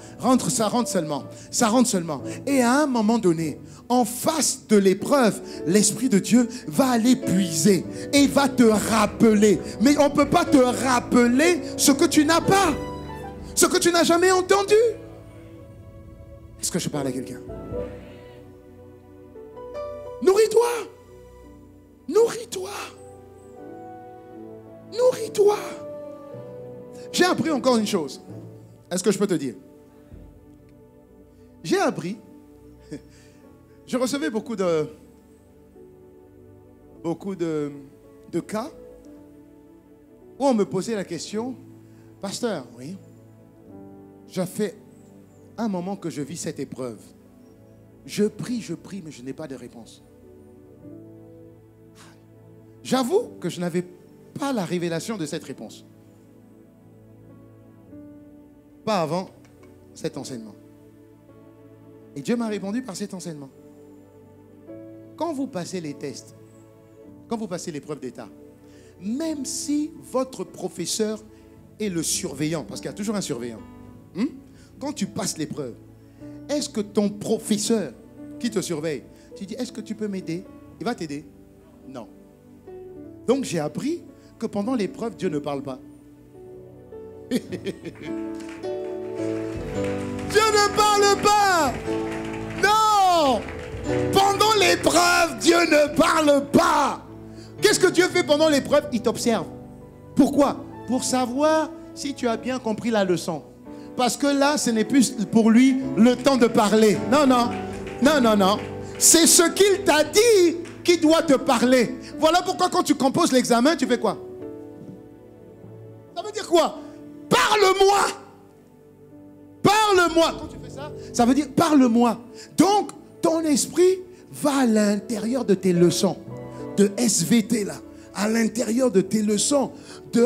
ça rentre seulement. Ça rentre seulement. Et à un moment donné, en face de l'épreuve, l'Esprit de Dieu va aller puiser et va te rappeler. Mais on ne peut pas te rappeler ce que tu n'as pas, ce que tu n'as jamais entendu. Est-ce que je parle à quelqu'un? Nourris-toi. Nourris-toi. Nourris-toi. J'ai appris encore une chose. Est-ce que je peux te dire? J'ai appris. Je recevais beaucoup de cas où on me posait la question, pasteur, oui, j'ai fait un moment que je vis cette épreuve. Je prie, mais je n'ai pas de réponse. J'avoue que je n'avais pas la révélation de cette réponse. Pas avant cet enseignement. Et Dieu m'a répondu par cet enseignement. Quand vous passez les tests, quand vous passez l'épreuve d'État, même si votre professeur est le surveillant, parce qu'il y a toujours un surveillant, quand tu passes l'épreuve, est-ce que ton professeur qui te surveille, tu dis, est-ce que tu peux m'aider? Il va t'aider? Non. Donc j'ai appris que pendant l'épreuve, Dieu ne parle pas. Dieu ne parle pas. Non. Pendant l'épreuve, Dieu ne parle pas. Qu'est-ce que Dieu fait pendant l'épreuve? Il t'observe. Pourquoi? Pour savoir si tu as bien compris la leçon. Parce que là, ce n'est plus pour lui le temps de parler. Non, non. Non, non, non. C'est ce qu'il t'a dit qui doit te parler. Voilà pourquoi quand tu composes l'examen, tu fais quoi? Ça veut dire quoi? Parle-moi. Parle-moi. Quand tu fais ça, ça veut dire parle-moi. Donc, ton esprit va à l'intérieur de tes leçons. De SVT là. À l'intérieur de tes leçons.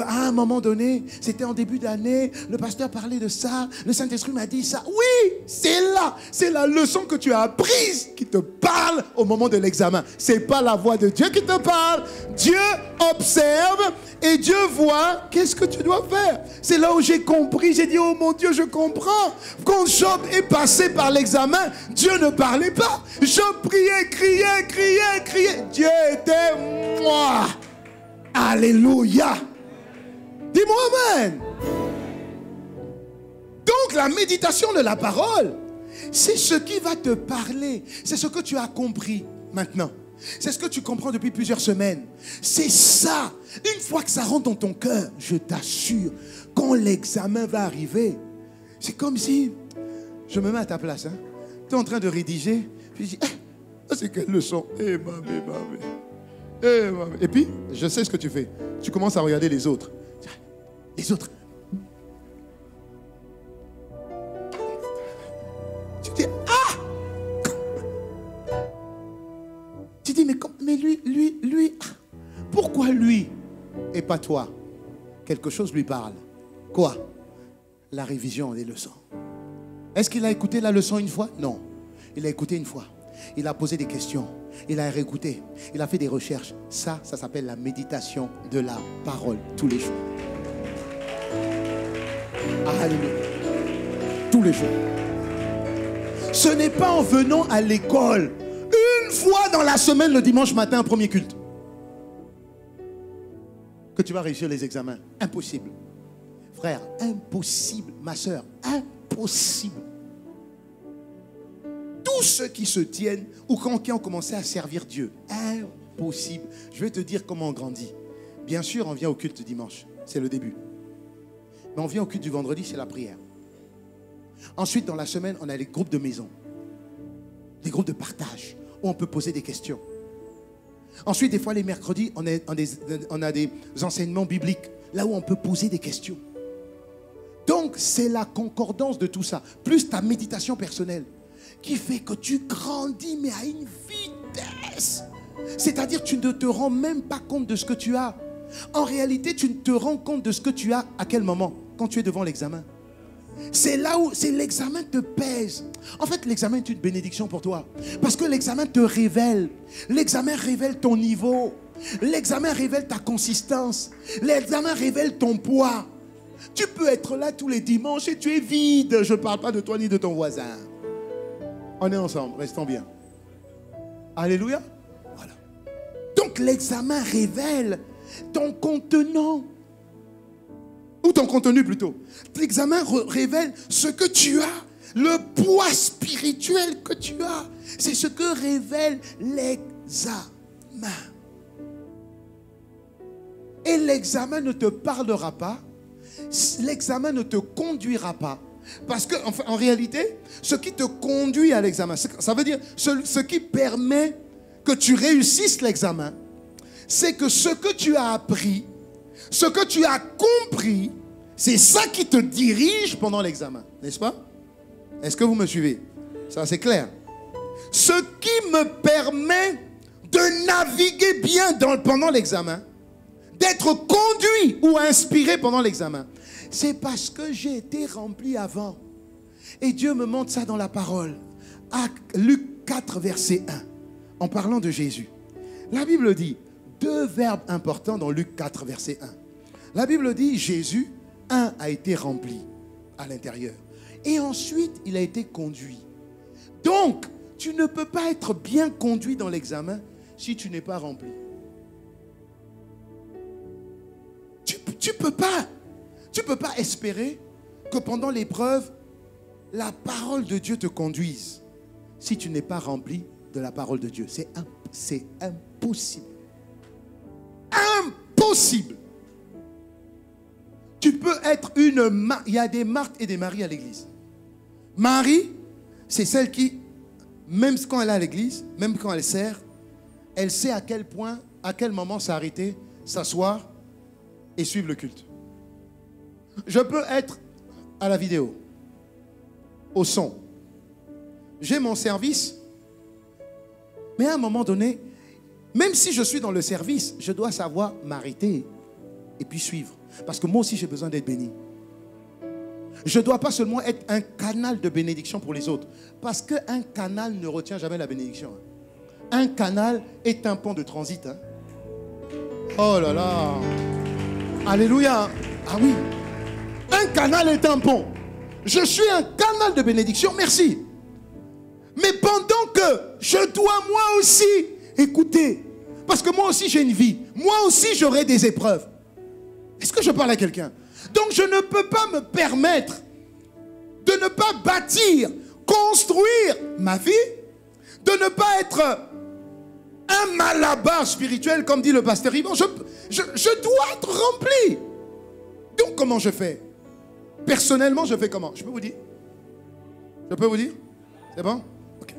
À un moment donné, c'était en début d'année, le pasteur parlait de ça, le Saint-Esprit m'a dit ça. Oui, c'est là, c'est la leçon que tu as apprise qui te parle au moment de l'examen. C'est pas la voix de Dieu qui te parle. Dieu observe et Dieu voit qu'est-ce que tu dois faire. C'est là où j'ai compris, j'ai dit, oh mon Dieu, je comprends. Quand Job est passé par l'examen, Dieu ne parlait pas. Job priait, criait. Dieu était moi. Alléluia. Dis-moi amen. Donc la méditation de la parole, c'est ce qui va te parler. C'est ce que tu as compris maintenant. C'est ce que tu comprends depuis plusieurs semaines. C'est ça. Une fois que ça rentre dans ton cœur, je t'assure, quand l'examen va arriver, c'est comme si, je me mets à ta place, hein. Tu es en train de rédiger, puis je dis, c'est quelle leçon? Et puis, je sais ce que tu fais. Tu commences à regarder les autres. Les autres. Tu dis, tu dis, mais lui, pourquoi lui et pas toi? Quelque chose lui parle. Quoi? La révision des leçons. Est-ce qu'il a écouté la leçon une fois? Non. Il a écouté une fois. Il a posé des questions. Il a réécouté. Il a fait des recherches. Ça s'appelle la méditation de la parole tous les jours. Alléluia. Tous les jours. Ce n'est pas en venant à l'école une fois dans la semaine, le dimanche matin, premier culte, que tu vas réussir les examens. Impossible. Frère, impossible. Ma soeur, impossible. Tous ceux qui se tiennent ou qui ont commencé à servir Dieu, impossible. Je vais te dire comment on grandit. Bien sûr, on vient au culte dimanche. C'est le début. Mais on vient au culte du vendredi, c'est la prière. Ensuite, dans la semaine, on a les groupes de maison. Les groupes de partage, où on peut poser des questions. Ensuite, des fois, les mercredis, on a des enseignements bibliques, là où on peut poser des questions. Donc, c'est la concordance de tout ça, plus ta méditation personnelle, qui fait que tu grandis, mais à une vitesse. C'est-à-dire, tu ne te rends même pas compte de ce que tu as. En réalité, tu ne te rends compte de ce que tu as à quel moment? Quand tu es devant l'examen. C'est là où l'examen te pèse. En fait, l'examen est une bénédiction pour toi. Parce que l'examen te révèle. L'examen révèle ton niveau. L'examen révèle ta consistance. L'examen révèle ton poids. Tu peux être là tous les dimanches et tu es vide. Je ne parle pas de toi ni de ton voisin. On est ensemble, restons bien. Alléluia. Voilà. Donc l'examen révèle ton contenant. Ou ton contenu plutôt. L'examen révèle ce que tu as. Le poids spirituel que tu as. C'est ce que révèle l'examen. Et l'examen ne te parlera pas. L'examen ne te conduira pas. Parce que, en réalité, ce qui te conduit à l'examen, ça veut dire ce qui permet que tu réussisses l'examen, c'est que ce que tu as appris, Ce que tu as compris, c'est ça qui te dirige pendant l'examen. N'est-ce pas? Est-ce que vous me suivez? Ça, c'est clair. Ce qui me permet de naviguer bien pendant l'examen, d'être conduit ou inspiré pendant l'examen, c'est parce que j'ai été rempli avant. Et Dieu me montre ça dans la parole. Luc 4, verset 1, en parlant de Jésus. La Bible dit, deux verbes importants dans Luc 4, verset 1. La Bible dit, Jésus, a été rempli à l'intérieur. Et ensuite, il a été conduit. Donc, tu ne peux pas être bien conduit dans l'examen si tu n'es pas rempli. Tu peux pas espérer que pendant l'épreuve, la parole de Dieu te conduise si tu n'es pas rempli de la parole de Dieu. C'est impossible. Impossible. Tu peux être il y a des Marthe et des Marie à l'église. Marie, c'est celle qui, même quand elle est à l'église, même quand elle sert, elle sait à quel point, à quel moment s'arrêter, s'asseoir et suivre le culte. Je peux être à la vidéo, au son. J'ai mon service, mais à un moment donné, même si je suis dans le service, je dois savoir m'arrêter et puis suivre. Parce que moi aussi, j'ai besoin d'être béni. Je ne dois pas seulement être un canal de bénédiction pour les autres. Parce qu'un canal ne retient jamais la bénédiction. Un canal est un pont de transit. Hein. Oh là là. Alléluia. Ah oui. Un canal est un pont. Je suis un canal de bénédiction. Merci. Mais pendant que je dois moi aussi écouter. Parce que moi aussi j'ai une vie. Moi aussi j'aurai des épreuves. Est-ce que je parle à quelqu'un? Donc je ne peux pas me permettre de ne pas bâtir, construire ma vie, de ne pas être un malabar spirituel, comme dit le pasteur Yvan. Je dois être rempli. Donc comment je fais? Personnellement, je fais comment? Je peux vous dire? Je peux vous dire? C'est bon? Ok.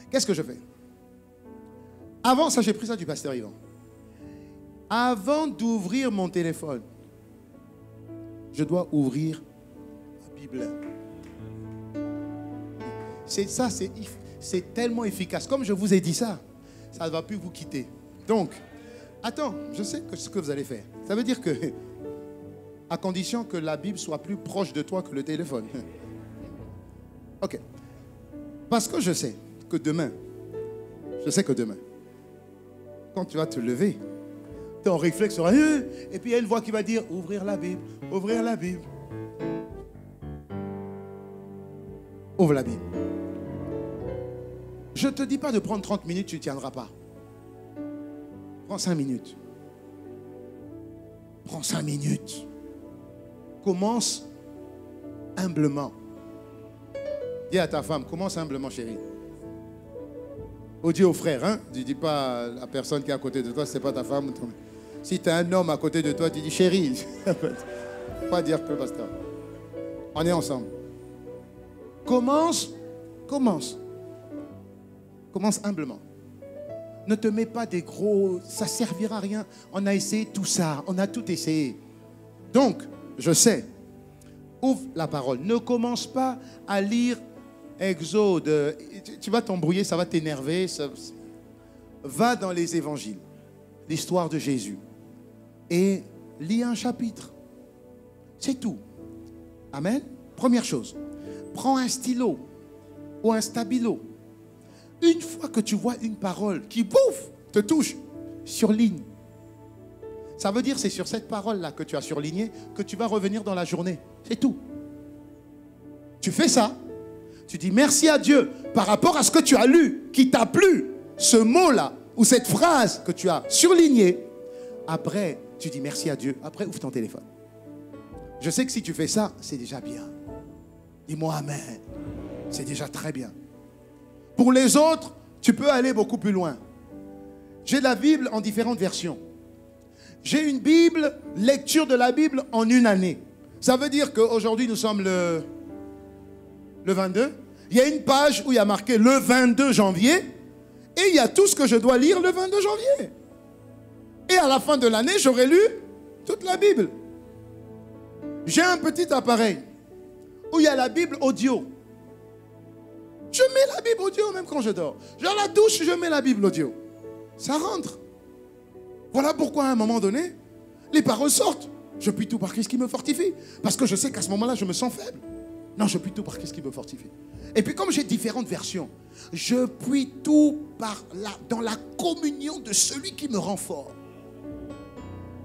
Qu'est-ce que je fais? Avant ça, j'ai pris ça du pasteur Yvan. Avant d'ouvrir mon téléphone, je dois ouvrir la Bible. C'est ça, c'est tellement efficace. Comme je vous ai dit ça, ça ne va plus vous quitter. Donc, attends, je sais ce que vous allez faire. Ça veut dire que, à condition que la Bible soit plus proche de toi que le téléphone. Ok. Parce que je sais que demain, quand tu vas te lever, ton réflexe sera, et puis il y a une voix qui va dire, ouvrir la Bible, ouvrir la Bible. Ouvre la Bible. Je ne te dis pas de prendre 30 minutes, tu ne tiendras pas. Prends 5 minutes. Prends 5 minutes. Commence humblement. Dis à ta femme, commence humblement, chérie. Ou dis au frère, hein? Tu ne dis pas à la personne qui est à côté de toi, ce n'est pas ta femme. Si tu as un homme à côté de toi, tu dis chérie. Pas dire que pasteur. On est ensemble. Commence humblement. Ne te mets pas des gros, ça ne servira à rien. On a essayé tout ça, on a tout essayé. Donc, je sais, ouvre la parole. Ne commence pas à lire Exode. Tu vas t'embrouiller, ça va t'énerver. Va dans les évangiles, l'histoire de Jésus. Et lis un chapitre. C'est tout. Amen. Première chose, prends un stylo ou un stabilo. Une fois que tu vois une parole qui, pouf, te touche, surligne. Ça veut dire c'est sur cette parole-là que tu as surligné que tu vas revenir dans la journée. C'est tout. Tu fais ça. Tu dis merci à Dieu par rapport à ce que tu as lu, qui t'a plu, ce mot-là ou cette phrase que tu as surlignée. Après, tu dis merci à Dieu. Après, ouvre ton téléphone. Je sais que si tu fais ça, c'est déjà bien. Dis-moi amen. C'est déjà très bien. Pour les autres, tu peux aller beaucoup plus loin. J'ai la Bible en différentes versions. J'ai une Bible, lecture de la Bible en une année. Ça veut dire qu'aujourd'hui, nous sommes le 22. Il y a une page où il y a marqué le 22 janvier et il y a tout ce que je dois lire le 22 janvier. Et à la fin de l'année, j'aurai lu Toute la Bible. J'ai un petit appareil où il y a la Bible audio. Je mets la Bible audio même quand je dors. Je la douche, je mets la Bible audio. Ça rentre. Voilà pourquoi à un moment donné, les paroles sortent. Je puis tout par Christ qui me fortifie. Parce que je sais qu'à ce moment-là, je me sens faible. Non, je puis tout par Christ qui me fortifie. Et puis comme j'ai différentes versions, je puis tout dans la communion de celui qui me rend fort.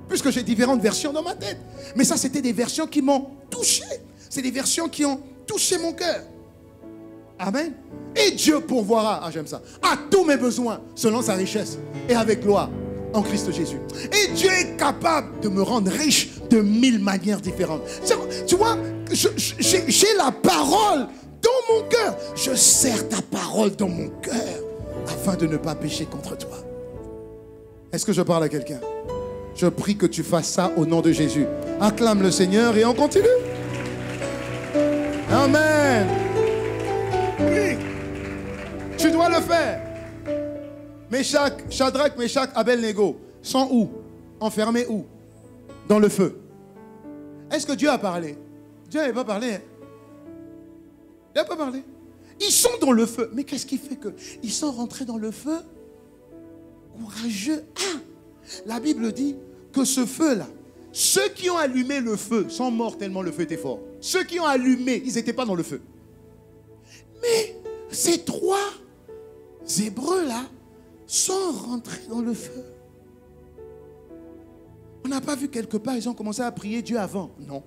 Puisque j'ai différentes versions dans ma tête. Mais ça, c'était des versions qui m'ont touché. C'est des versions qui ont touché mon cœur. Amen. Et Dieu pourvoira, j'aime ça, à tous mes besoins selon sa richesse et avec gloire en Christ Jésus. Et Dieu est capable de me rendre riche de 1000 manières différentes. Tu vois, j'ai la parole dans mon cœur. Je serre ta parole dans mon cœur afin de ne pas pécher contre toi. Est-ce que je parle à quelqu'un? Je prie que tu fasses ça au nom de Jésus. Acclame le Seigneur et on continue. Amen. Oui. Tu dois le faire. Shadrach, Meshach, Abednego sont où? Enfermés où? Dans le feu. Est-ce que Dieu a parlé? Dieu n'avait pas parlé. Hein? Il n'a pas parlé. Ils sont dans le feu. Mais qu'est-ce qui fait qu'ils sont rentrés dans le feu? Courageux. Ah! La Bible dit que ce feu-là, ceux qui ont allumé le feu sont morts tellement le feu était fort. Ceux qui ont allumé, ils n'étaient pas dans le feu. Mais ces 3 Hébreux-là sont rentrés dans le feu. On n'a pas vu quelque part, ils ont commencé à prier Dieu avant. Non.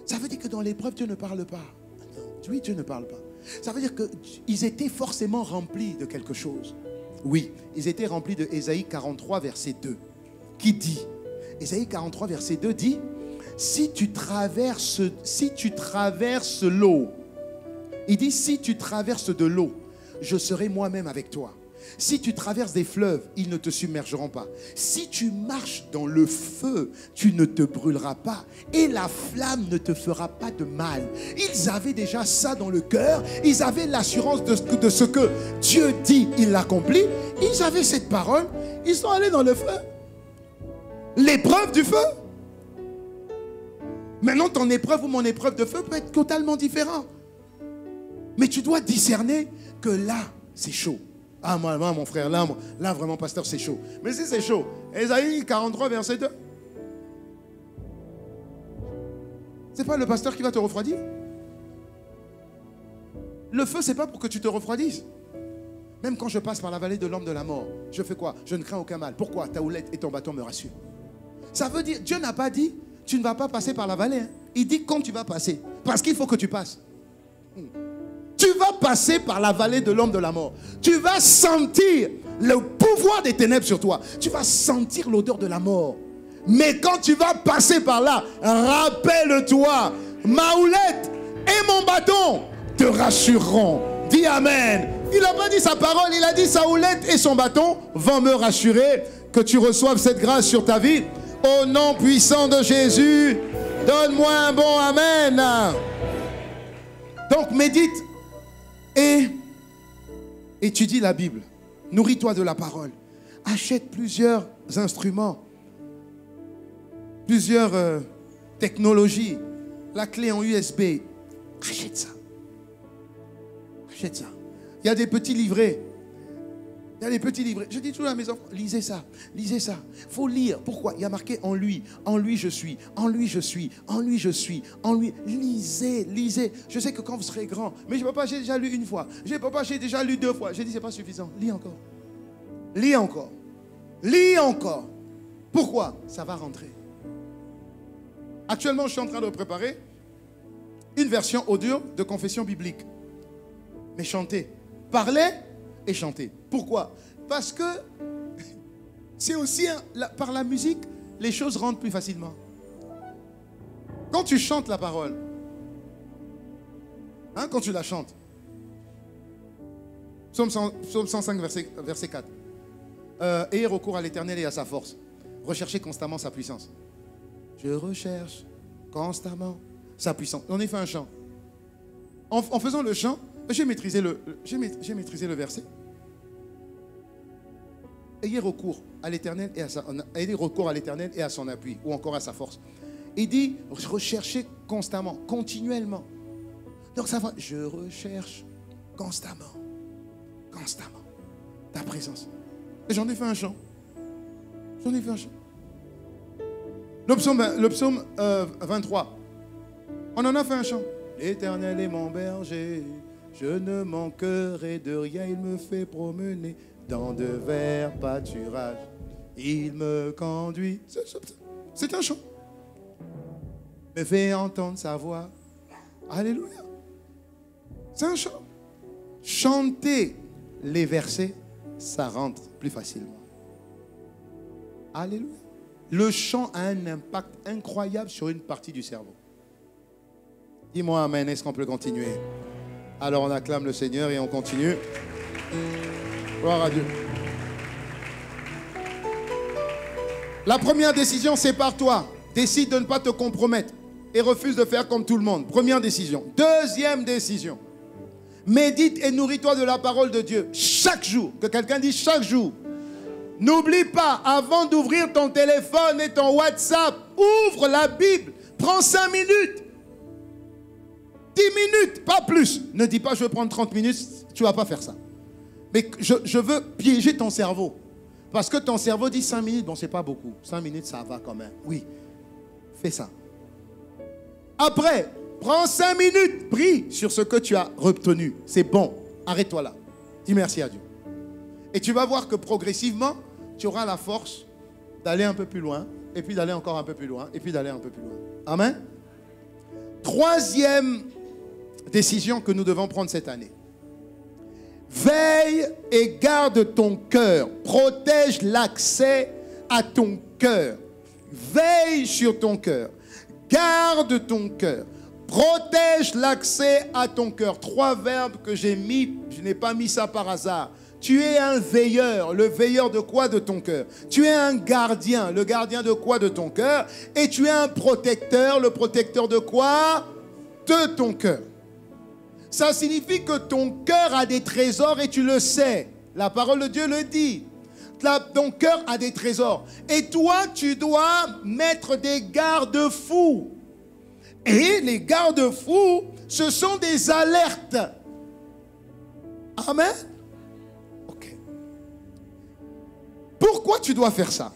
Ça veut dire que dans l'épreuve, Dieu ne parle pas. Non. Oui, Dieu ne parle pas. Ça veut dire qu'ils étaient forcément remplis de quelque chose. Oui, ils étaient remplis de Ésaïe 43, verset 2, qui dit, Ésaïe 43, verset 2 dit, si tu traverses l'eau, il dit, si tu traverses de l'eau, je serai moi-même avec toi. Si tu traverses des fleuves, ils ne te submergeront pas. Si tu marches dans le feu, tu ne te brûleras pas et la flamme ne te fera pas de mal. Ils avaient déjà ça dans le cœur. Ils avaient l'assurance de ce que Dieu dit, il l'accomplit. Ils avaient cette parole. Ils sont allés dans le feu. L'épreuve du feu. Maintenant, ton épreuve ou mon épreuve de feu peut être totalement différent. Mais tu dois discerner que là, c'est chaud. Ah, moi, mon frère, là, vraiment, pasteur, c'est chaud. Mais si c'est chaud, Ésaïe 43, verset 2. C'est pas le pasteur qui va te refroidir. Le feu, c'est pas pour que tu te refroidisses. Même quand je passe par la vallée de l'ombre de la mort, je fais quoi? Je ne crains aucun mal. Pourquoi? Ta houlette et ton bâton me rassurent. Ça veut dire, Dieu n'a pas dit, tu ne vas pas passer par la vallée. Hein. Il dit quand tu vas passer. Parce qu'il faut que tu passes. Tu vas passer par la vallée de l'ombre de la mort. Tu vas sentir le pouvoir des ténèbres sur toi. Tu vas sentir l'odeur de la mort. Mais quand tu vas passer par là, rappelle-toi, ma houlette et mon bâton te rassureront. Dis Amen. Il n'a pas dit sa parole, il a dit sa houlette et son bâton vont me rassurer. Que tu reçoives cette grâce sur ta vie. Au nom puissant de Jésus, donne-moi un bon Amen. Donc médite. Et étudie la Bible. Nourris-toi de la parole. Achète plusieurs instruments. Plusieurs technologies. La clé en USB. Achète ça. Achète ça. Il y a des petits livrets. Il y a des petits livrets. Je dis toujours à mes enfants, lisez ça, lisez ça. Il faut lire. Pourquoi? Il y a marqué en lui je suis, en lui je suis, en lui je suis, en lui. Lisez, lisez. Je sais que quand vous serez grand, mais papa, j'ai déjà lu une fois. Papa, j'ai déjà lu 2 fois. J'ai dit, c'est pas suffisant. Lis encore. Lis encore. Lis encore. Pourquoi? Ça va rentrer. Actuellement, je suis en train de préparer une version audio de confession biblique. Mais chanter. Parler et chanter. Pourquoi? Parce que c'est aussi par la musique, les choses rentrent plus facilement. Quand tu chantes la parole, quand tu la chantes, Psaume 105, verset 4. Ayez recours à l'Éternel et à sa force. Recherchez constamment sa puissance. Je recherche constamment sa puissance. On a fait un chant. En faisant le chant, j'ai maîtrisé le verset. ayez recours à l'Éternel et à son appui, ou encore à sa force. Il dit, recherchez constamment, continuellement. Donc ça va, je recherche constamment ta présence. Et j'en ai fait un chant. Le psaume 23. On en a fait un chant. L'Éternel est mon berger, je ne manquerai de rien, il me fait promener dans de verts pâturages, il me conduit. C'est un chant. Me fait entendre sa voix. Alléluia. C'est un chant. Chanter les versets, ça rentre plus facilement. Alléluia. Le chant a un impact incroyable sur une partie du cerveau. Dis-moi amen, est-ce qu'on peut continuer? Alors on acclame le Seigneur et on continue. Gloire à Dieu. La première décision, sépare-toi. Décide de ne pas te compromettre et refuse de faire comme tout le monde. Première décision. Deuxième décision. Médite et nourris-toi de la parole de Dieu chaque jour. Que quelqu'un dise chaque jour. N'oublie pas, avant d'ouvrir ton téléphone et ton WhatsApp, ouvre la Bible. Prends 5 minutes. 10 minutes, pas plus. Ne dis pas je vais prendre 30 minutes, tu ne vas pas faire ça. Mais je veux piéger ton cerveau. Parce que ton cerveau dit 5 minutes, bon c'est pas beaucoup. 5 minutes ça va quand même. Oui, fais ça. Après, prends 5 minutes, prie sur ce que tu as retenu. C'est bon, arrête-toi là. Dis merci à Dieu. Et tu vas voir que progressivement, tu auras la force d'aller un peu plus loin, et puis d'aller encore un peu plus loin, et puis d'aller un peu plus loin. Amen. Troisième décision que nous devons prendre cette année. Veille et garde ton cœur. Protège l'accès à ton cœur. Veille sur ton cœur. Garde ton cœur. Protège l'accès à ton cœur. 3 verbes que j'ai mis, je n'ai pas mis ça par hasard. Tu es un veilleur. Le veilleur de quoi? De ton cœur. Tu es un gardien. Le gardien de quoi? De ton cœur. Et tu es un protecteur. Le protecteur de quoi? De ton cœur. Ça signifie que ton cœur a des trésors et tu le sais. La parole de Dieu le dit. Ton cœur a des trésors. Et toi, tu dois mettre des garde-fous. Et les garde-fous, ce sont des alertes. Amen. Ok. Pourquoi tu dois faire ça?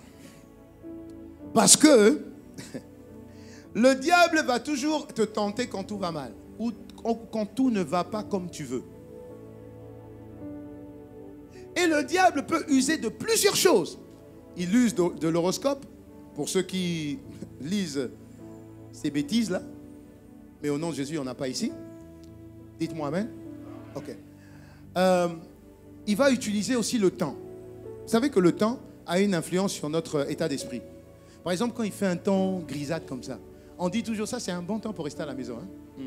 Parce que le diable va toujours te tenter quand tout va mal. Ou quand tout ne va pas comme tu veux. Et le diable peut user de plusieurs choses. Il use de l'horoscope, pour ceux qui lisent ces bêtises-là. Mais au nom de Jésus, on n'a pas ici. Dites-moi amen. Ok. Il va utiliser aussi le temps. Vous savez que le temps a une influence sur notre état d'esprit. Par exemple, quand il fait un temps grisâtre comme ça, on dit toujours ça, c'est un bon temps pour rester à la maison. Hein?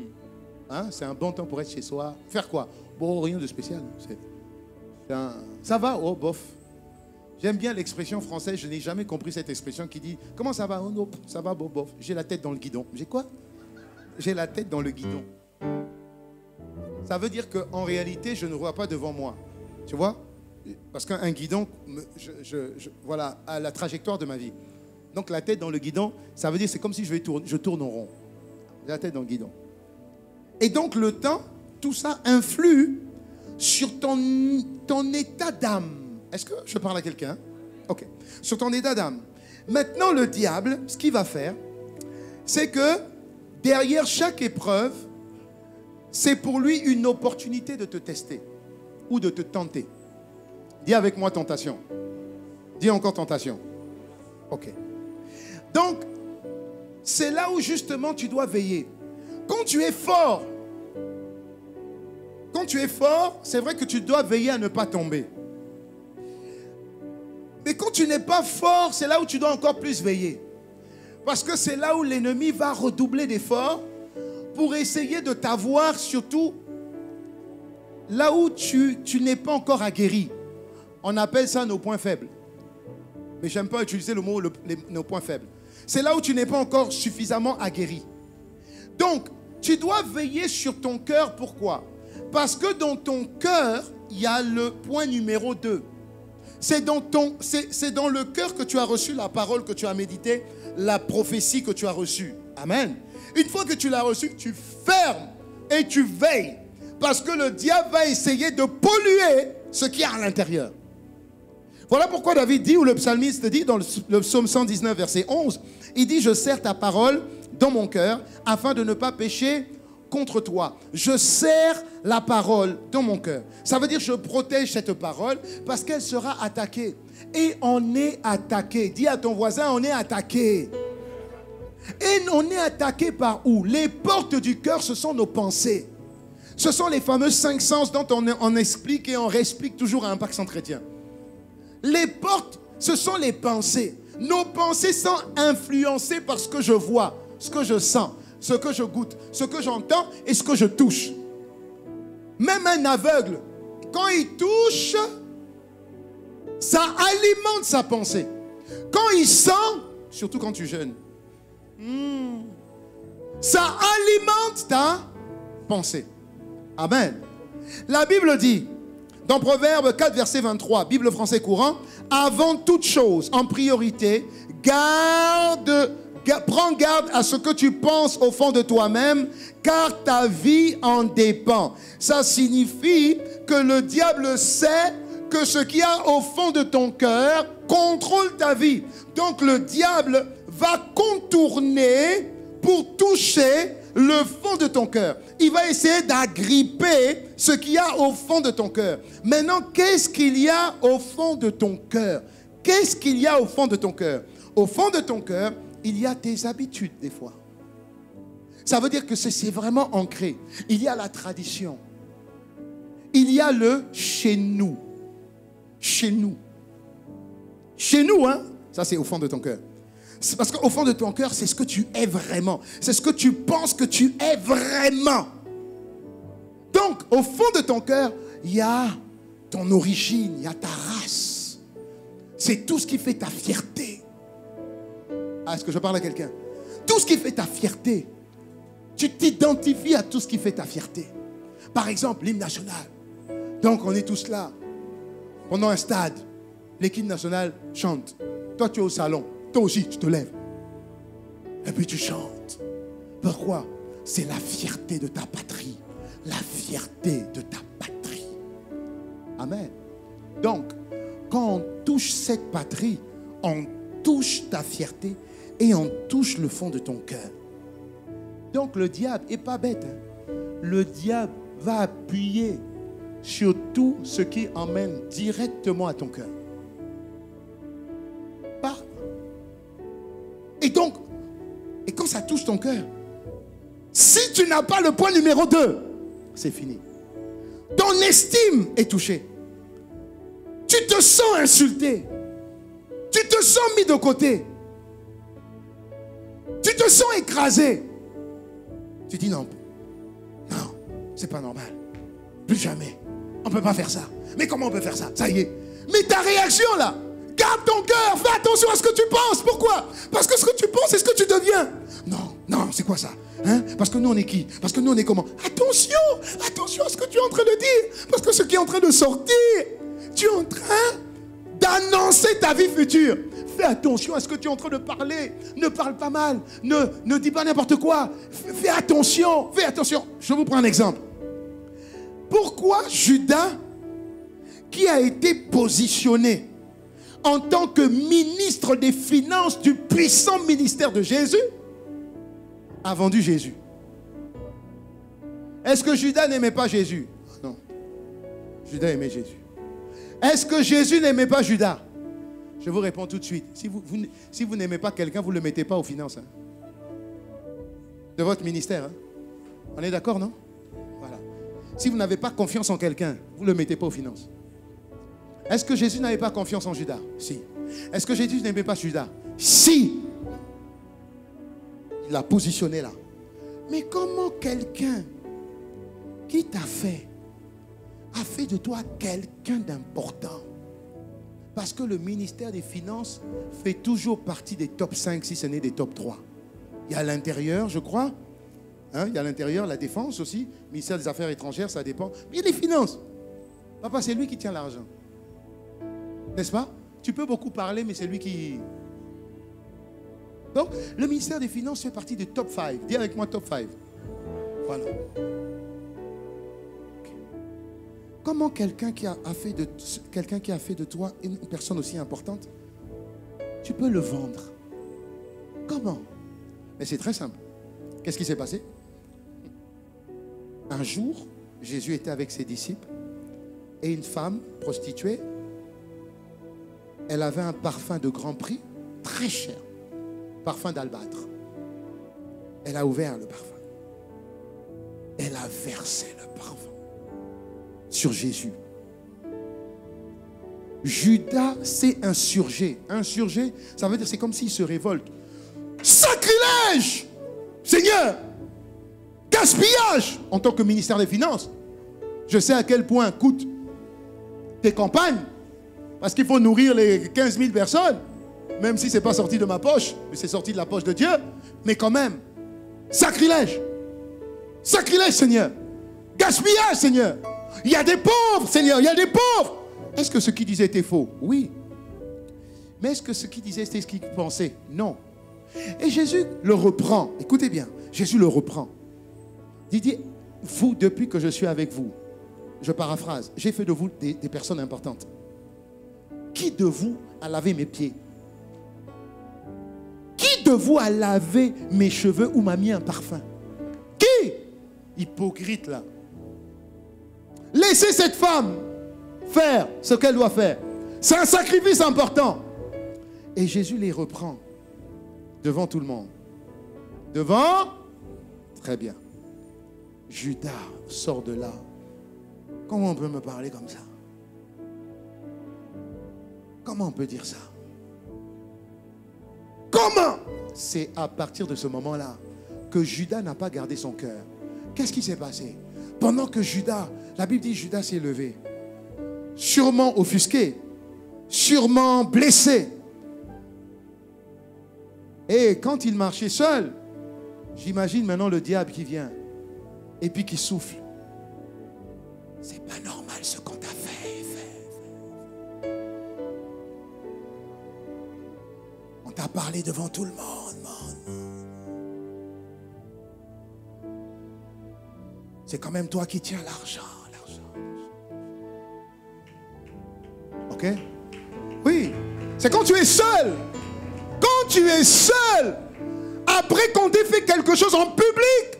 Hein? C'est un bon temps pour être chez soi. Faire quoi? Bon, rien de spécial. Ça va? Oh, bof. J'aime bien l'expression française. Je n'ai jamais compris cette expression qui dit comment ça va? Oh non, ça va, bof, bof. J'ai la tête dans le guidon. J'ai quoi? J'ai la tête dans le guidon. Ça veut dire qu'en réalité, je ne vois pas devant moi. Tu vois? Parce qu'un guidon, voilà, à la trajectoire de ma vie. Donc la tête dans le guidon, ça veut dire c'est comme si je tourne en rond. J'ai la tête dans le guidon. Et donc le temps, tout ça influe sur ton état d'âme. Est-ce que je parle à quelqu'un? Ok. Sur ton état d'âme. Maintenant, le diable, ce qu'il va faire, c'est que derrière chaque épreuve, c'est pour lui une opportunité de te tester ou de te tenter. Dis avec moi tentation. Dis encore tentation. Ok. Donc, c'est là où justement tu dois veiller. Quand tu es fort, c'est vrai que tu dois veiller à ne pas tomber. Mais quand tu n'es pas fort, c'est là où tu dois encore plus veiller. Parce que c'est là où l'ennemi va redoubler d'efforts pour essayer de t'avoir, surtout là où tu n'es pas encore aguerri. On appelle ça nos points faibles. Mais je n'aime pas utiliser le mot nos points faibles. C'est là où tu n'es pas encore suffisamment aguerri. Donc, tu dois veiller sur ton cœur. Pourquoi? Parce que dans ton cœur, il y a le point numéro 2. C'est dans le cœur que tu as reçu la parole que tu as médité, la prophétie que tu as reçue. Amen. Une fois que tu l'as reçue, tu fermes et tu veilles. Parce que le diable va essayer de polluer ce qu'il y a à l'intérieur. Voilà pourquoi David dit, ou le psalmiste dit dans le psaume 119, verset 11, il dit, je serre ta parole dans mon cœur afin de ne pas pécher contre toi. Je serre la parole dans mon cœur. Ça veut dire je protège cette parole parce qu'elle sera attaquée. Et on est attaqué. Dis à ton voisin, on est attaqué. Et on est attaqué par où? Les portes du cœur, ce sont nos pensées. Ce sont les fameux 5 sens dont on explique et on réexplique toujours à Impact Centre Chrétien. Les portes, ce sont les pensées. Nos pensées sont influencées par ce que je vois, ce que je sens, ce que je goûte, ce que j'entends et ce que je touche. Même un aveugle, quand il touche, ça alimente sa pensée. Quand il sent, surtout quand tu jeûnes, ça alimente ta pensée. Amen. La Bible dit, dans Proverbe 4, verset 23, Bible français courant, avant toute chose, en priorité, prends garde à ce que tu penses au fond de toi-même, car ta vie en dépend. Ça signifie que le diable sait que ce qu'il y a au fond de ton cœur contrôle ta vie. Donc le diable va contourner pour toucher le fond de ton cœur. Il va essayer d'agripper ce qu'il y a au fond de ton cœur. Maintenant, qu'est-ce qu'il y a au fond de ton cœur? Qu'est-ce qu'il y a au fond de ton cœur? Au fond de ton cœur, il y a tes habitudes des fois. Ça veut dire que c'est vraiment ancré. Il y a la tradition. Il y a le chez nous. Chez nous. Chez nous, hein? Ça, c'est au fond de ton cœur. C'est parce qu'au fond de ton cœur, c'est ce que tu es vraiment. C'est ce que tu penses que tu es vraiment. Donc, au fond de ton cœur, il y a ton origine, il y a ta race. C'est tout ce qui fait ta fierté. Ah, est-ce que je parle à quelqu'un? Tout ce qui fait ta fierté. Tu t'identifies à tout ce qui fait ta fierté. Par exemple, l'hymne national. Donc, on est tous là. Pendant un stade, l'équipe nationale chante. Toi, tu es au salon. Toi aussi, tu te lèves. Et puis tu chantes. Pourquoi? C'est la fierté de ta patrie. La fierté de ta patrie. Amen. Donc, quand on touche cette patrie, on touche ta fierté et on touche le fond de ton cœur. Donc, le diable n'est pas bête. Hein? Le diable va appuyer sur tout ce qui emmène directement à ton cœur. Et donc, et quand ça touche ton cœur, si tu n'as pas le point numéro 2, c'est fini. Ton estime est touchée. Tu te sens insulté. Tu te sens mis de côté. Tu te sens écrasé. Tu dis non, c'est pas normal. Plus jamais. On ne peut pas faire ça. Mais comment on peut faire ça? Ça y est. Mais ta réaction là, garde ton cœur, fais attention à ce que tu penses. Pourquoi? Parce que ce que tu penses, c'est ce que tu deviens. Non, c'est quoi ça? Hein? Parce que nous, on est qui? Parce que nous, on est comment? Attention à ce que tu es en train de dire. Parce que ce qui est en train de sortir, tu es en train d'annoncer ta vie future. Fais attention à ce que tu es en train de parler. Ne parle pas mal. Ne dis pas n'importe quoi. Fais attention. Je vous prends un exemple. Pourquoi Judas, qui a été positionné en tant que ministre des Finances du puissant ministère de Jésus, a vendu Jésus? Est-ce que Judas n'aimait pas Jésus? Non. Judas aimait Jésus. Est-ce que Jésus n'aimait pas Judas? Je vous réponds tout de suite. Si vous n'aimez pas quelqu'un, vous ne le mettez pas aux finances. Hein, de votre ministère. Hein. On est d'accord, non? Voilà. Si vous n'avez pas confiance en quelqu'un, vous ne le mettez pas aux finances. Est-ce que Jésus n'avait pas confiance en Judas? Si. Est-ce que Jésus n'aimait pas Judas? Si. Il l'a positionné là. Mais comment quelqu'un qui t'a fait a fait de toi quelqu'un d'important? Parce que le ministère des Finances fait toujours partie des top 5, si ce n'est des top 3. Il y a l'intérieur, je crois. Hein, il y a l'intérieur, la défense aussi. Ministère des Affaires étrangères, ça dépend. Mais il y a les finances. Papa, c'est lui qui tient l'argent. N'est-ce pas? Tu peux beaucoup parler, mais c'est lui qui... Donc, le ministère des Finances fait partie des top 5. Dis avec moi top 5. Voilà. Comment quelqu'un qui a fait de toi une personne aussi importante, tu peux le vendre? Comment? Mais c'est très simple. Qu'est-ce qui s'est passé? Un jour, Jésus était avec ses disciples et une femme prostituée, elle avait un parfum de grand prix, très cher, parfum d'albâtre. Elle a ouvert le parfum. Elle a versé le parfum sur Jésus. Judas s'est insurgé. Insurgé, ça veut dire c'est comme s'il se révolte. Sacrilège! Seigneur! Gaspillage! En tant que ministère des Finances, je sais à quel point coûtent tes campagnes. Parce qu'il faut nourrir les 15 000 personnes. Même si ce n'est pas sorti de ma poche, mais c'est sorti de la poche de Dieu. Mais quand même, sacrilège! Sacrilège, Seigneur! Gaspillage, Seigneur! Il y a des pauvres, Seigneur, il y a des pauvres! Est-ce que ce qu'il disait était faux? Oui. Mais est-ce que ce qu'il disait, c'était ce qu'il pensait? Non. Et Jésus le reprend. Écoutez bien, Jésus le reprend. Il dit, vous, depuis que je suis avec vous, je paraphrase, j'ai fait de vous des personnes importantes. Qui de vous a lavé mes pieds? Qui de vous a lavé mes cheveux ou m'a mis un parfum? Qui? Hypocrite là. Laissez cette femme faire ce qu'elle doit faire. C'est un sacrifice important. Et Jésus les reprend devant tout le monde. Devant? Très bien. Judas sort de là. Comment on peut me parler comme ça? Comment on peut dire ça? Comment? C'est à partir de ce moment-là que Judas n'a pas gardé son cœur. Qu'est-ce qui s'est passé? Pendant que Judas, la Bible dit Judas s'est levé, sûrement offusqué, sûrement blessé. Et quand il marchait seul, j'imagine maintenant le diable qui vient et puis qui souffle. C'est pas normal ce qu'on t'a fait. On t'a parlé devant tout le monde. C'est quand même toi qui tiens l'argent. Ok? Oui. C'est quand tu es seul. Quand tu es seul, après qu'on t'ait fait quelque chose en public,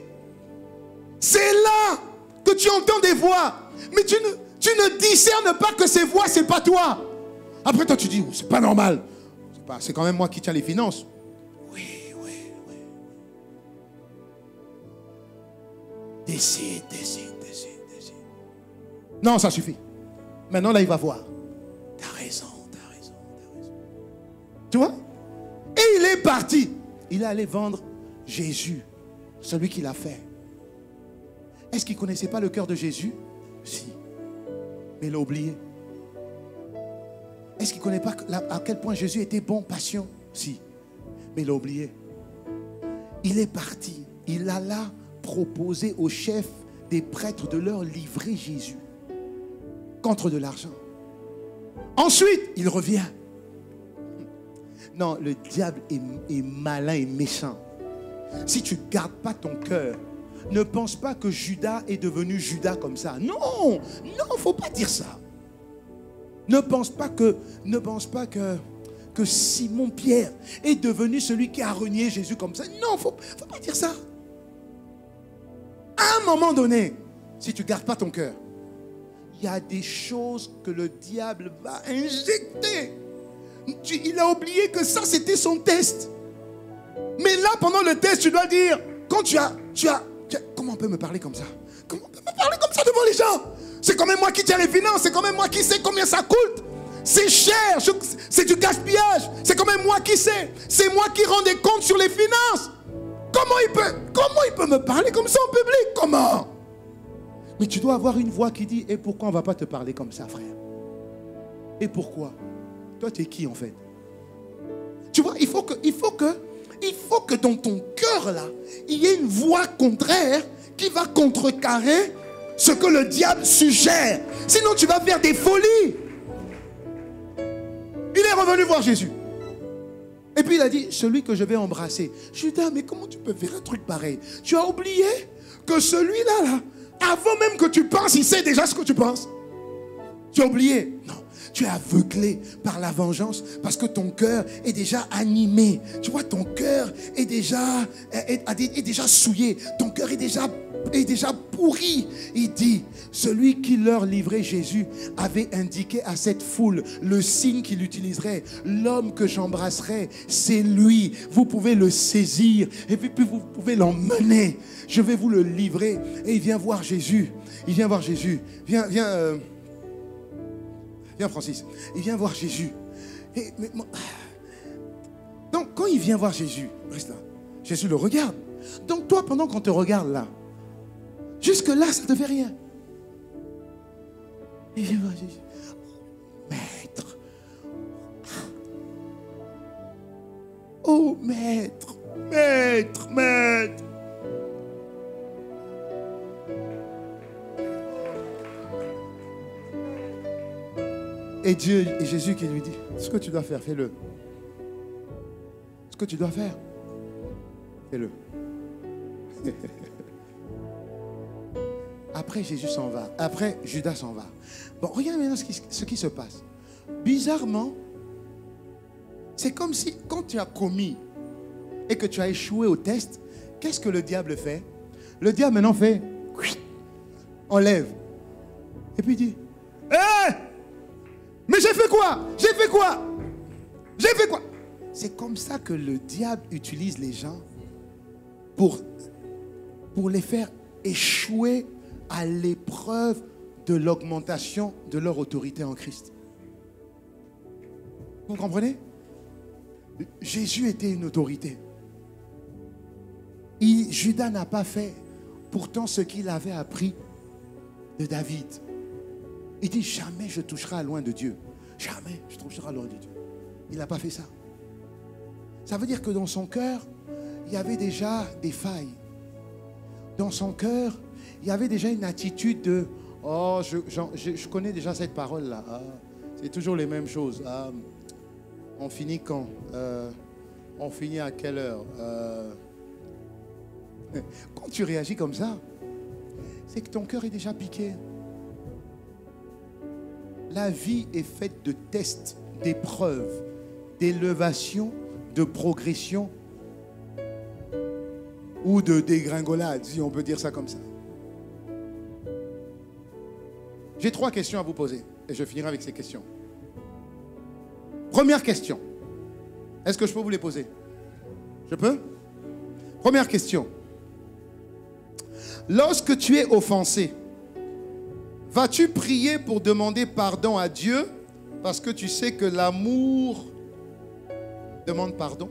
c'est là que tu entends des voix. Mais tu ne discernes pas que ces voix, c'est pas toi. Après toi, tu dis, c'est pas normal. C'est quand même moi qui tiens les finances. Oui. Décide. Non, ça suffit. Maintenant, là, il va voir. T'as raison. Tu vois? Et il est parti. Il est allé vendre Jésus, celui qui l'a fait. Est-ce qu'il ne connaissait pas le cœur de Jésus? Si. Mais il l'a oublié. Est-ce qu'il ne connaît pas à quel point Jésus était bon, patient? Si. Mais il l'a oublié. Il est parti. Il alla proposer au chef des prêtres de leur livrer Jésus contre de l'argent. Ensuite, il revient. Non, le diable est malin et méchant. Si tu ne gardes pas ton cœur, ne pense pas que Judas est devenu Judas comme ça. Non, il ne faut pas dire ça. Ne pense pas que Simon-Pierre est devenu celui qui a renié Jésus comme ça. Non, il ne faut pas dire ça. À un moment donné, si tu ne gardes pas ton cœur, il y a des choses que le diable va injecter. Il a oublié que ça, c'était son test. Mais là, pendant le test, tu dois dire, quand tu as comment on peut me parler comme ça? Comment on peut me parler comme ça devant les gens? C'est quand même moi qui tiens les finances, c'est quand même moi qui sais combien ça coûte. C'est cher, c'est du gaspillage. C'est quand même moi qui sais. C'est moi qui rends des comptes sur les finances. Comment il peut me parler comme ça en public? Comment? Mais tu dois avoir une voix qui dit, et pourquoi on ne va pas te parler comme ça, frère? Et pourquoi? Toi, tu es qui en fait? Tu vois, il faut que dans ton cœur là, il y ait une voix contraire qui va contrecarrer ce que le diable suggère. Sinon, tu vas faire des folies. revenu voir Jésus. Et puis il a dit, celui que je vais embrasser. Judas, mais comment tu peux faire un truc pareil? Tu as oublié que celui-là, là, avant même que tu penses, il sait déjà ce que tu penses. Tu as oublié? Non. Tu es aveuglé par la vengeance parce que ton cœur est déjà animé. Tu vois, ton cœur est déjà souillé. Ton cœur est déjà pourri. Il dit, celui qui leur livrait Jésus avait indiqué à cette foule le signe qu'il utiliserait. L'homme que j'embrasserai, c'est lui. Vous pouvez le saisir et puis vous pouvez l'emmener. Je vais vous le livrer. Et il vient voir Jésus. Il vient voir Jésus. Viens Francis, il vient voir Jésus. Donc quand il vient voir Jésus, reste là, Jésus le regarde. Donc toi, pendant qu'on te regarde là, jusque là, ça ne te fait rien. Il vient voir Jésus. Maître. Oh maître, maître, maître. Et Dieu et Jésus qui lui dit, ce que tu dois faire, fais-le. Ce que tu dois faire, fais-le. Après, Jésus s'en va. Après, Judas s'en va. Bon, regarde maintenant ce qui se passe. Bizarrement, c'est comme si, quand tu as commis et que tu as échoué au test, qu'est-ce que le diable fait? Le diable maintenant fait, enlève. Et puis il dit, hé! Mais j'ai fait quoi? J'ai fait quoi? J'ai fait quoi? C'est comme ça que le diable utilise les gens pour les faire échouer à l'épreuve de l'augmentation de leur autorité en Christ. Vous comprenez? Jésus était une autorité. Judas n'a pas fait pourtant ce qu'il avait appris de David. Il dit, jamais je toucherai loin de Dieu. Jamais je toucherai loin de Dieu. Il n'a pas fait ça. Ça veut dire que dans son cœur, il y avait déjà des failles. Dans son cœur, il y avait déjà une attitude de, oh, je connais déjà cette parole-là. Ah, c'est toujours les mêmes choses. Ah, on finit quand? On finit à quelle heure? Quand tu réagis comme ça, c'est que ton cœur est déjà piqué. La vie est faite de tests, d'épreuves, d'élévation, de progression ou de dégringolade, si on peut dire ça comme ça. J'ai 3 questions à vous poser et je finirai avec ces questions. Première question. Est-ce que je peux vous les poser? Je peux? Première question. Lorsque tu es offensé, vas-tu prier pour demander pardon à Dieu parce que tu sais que l'amour demande pardon?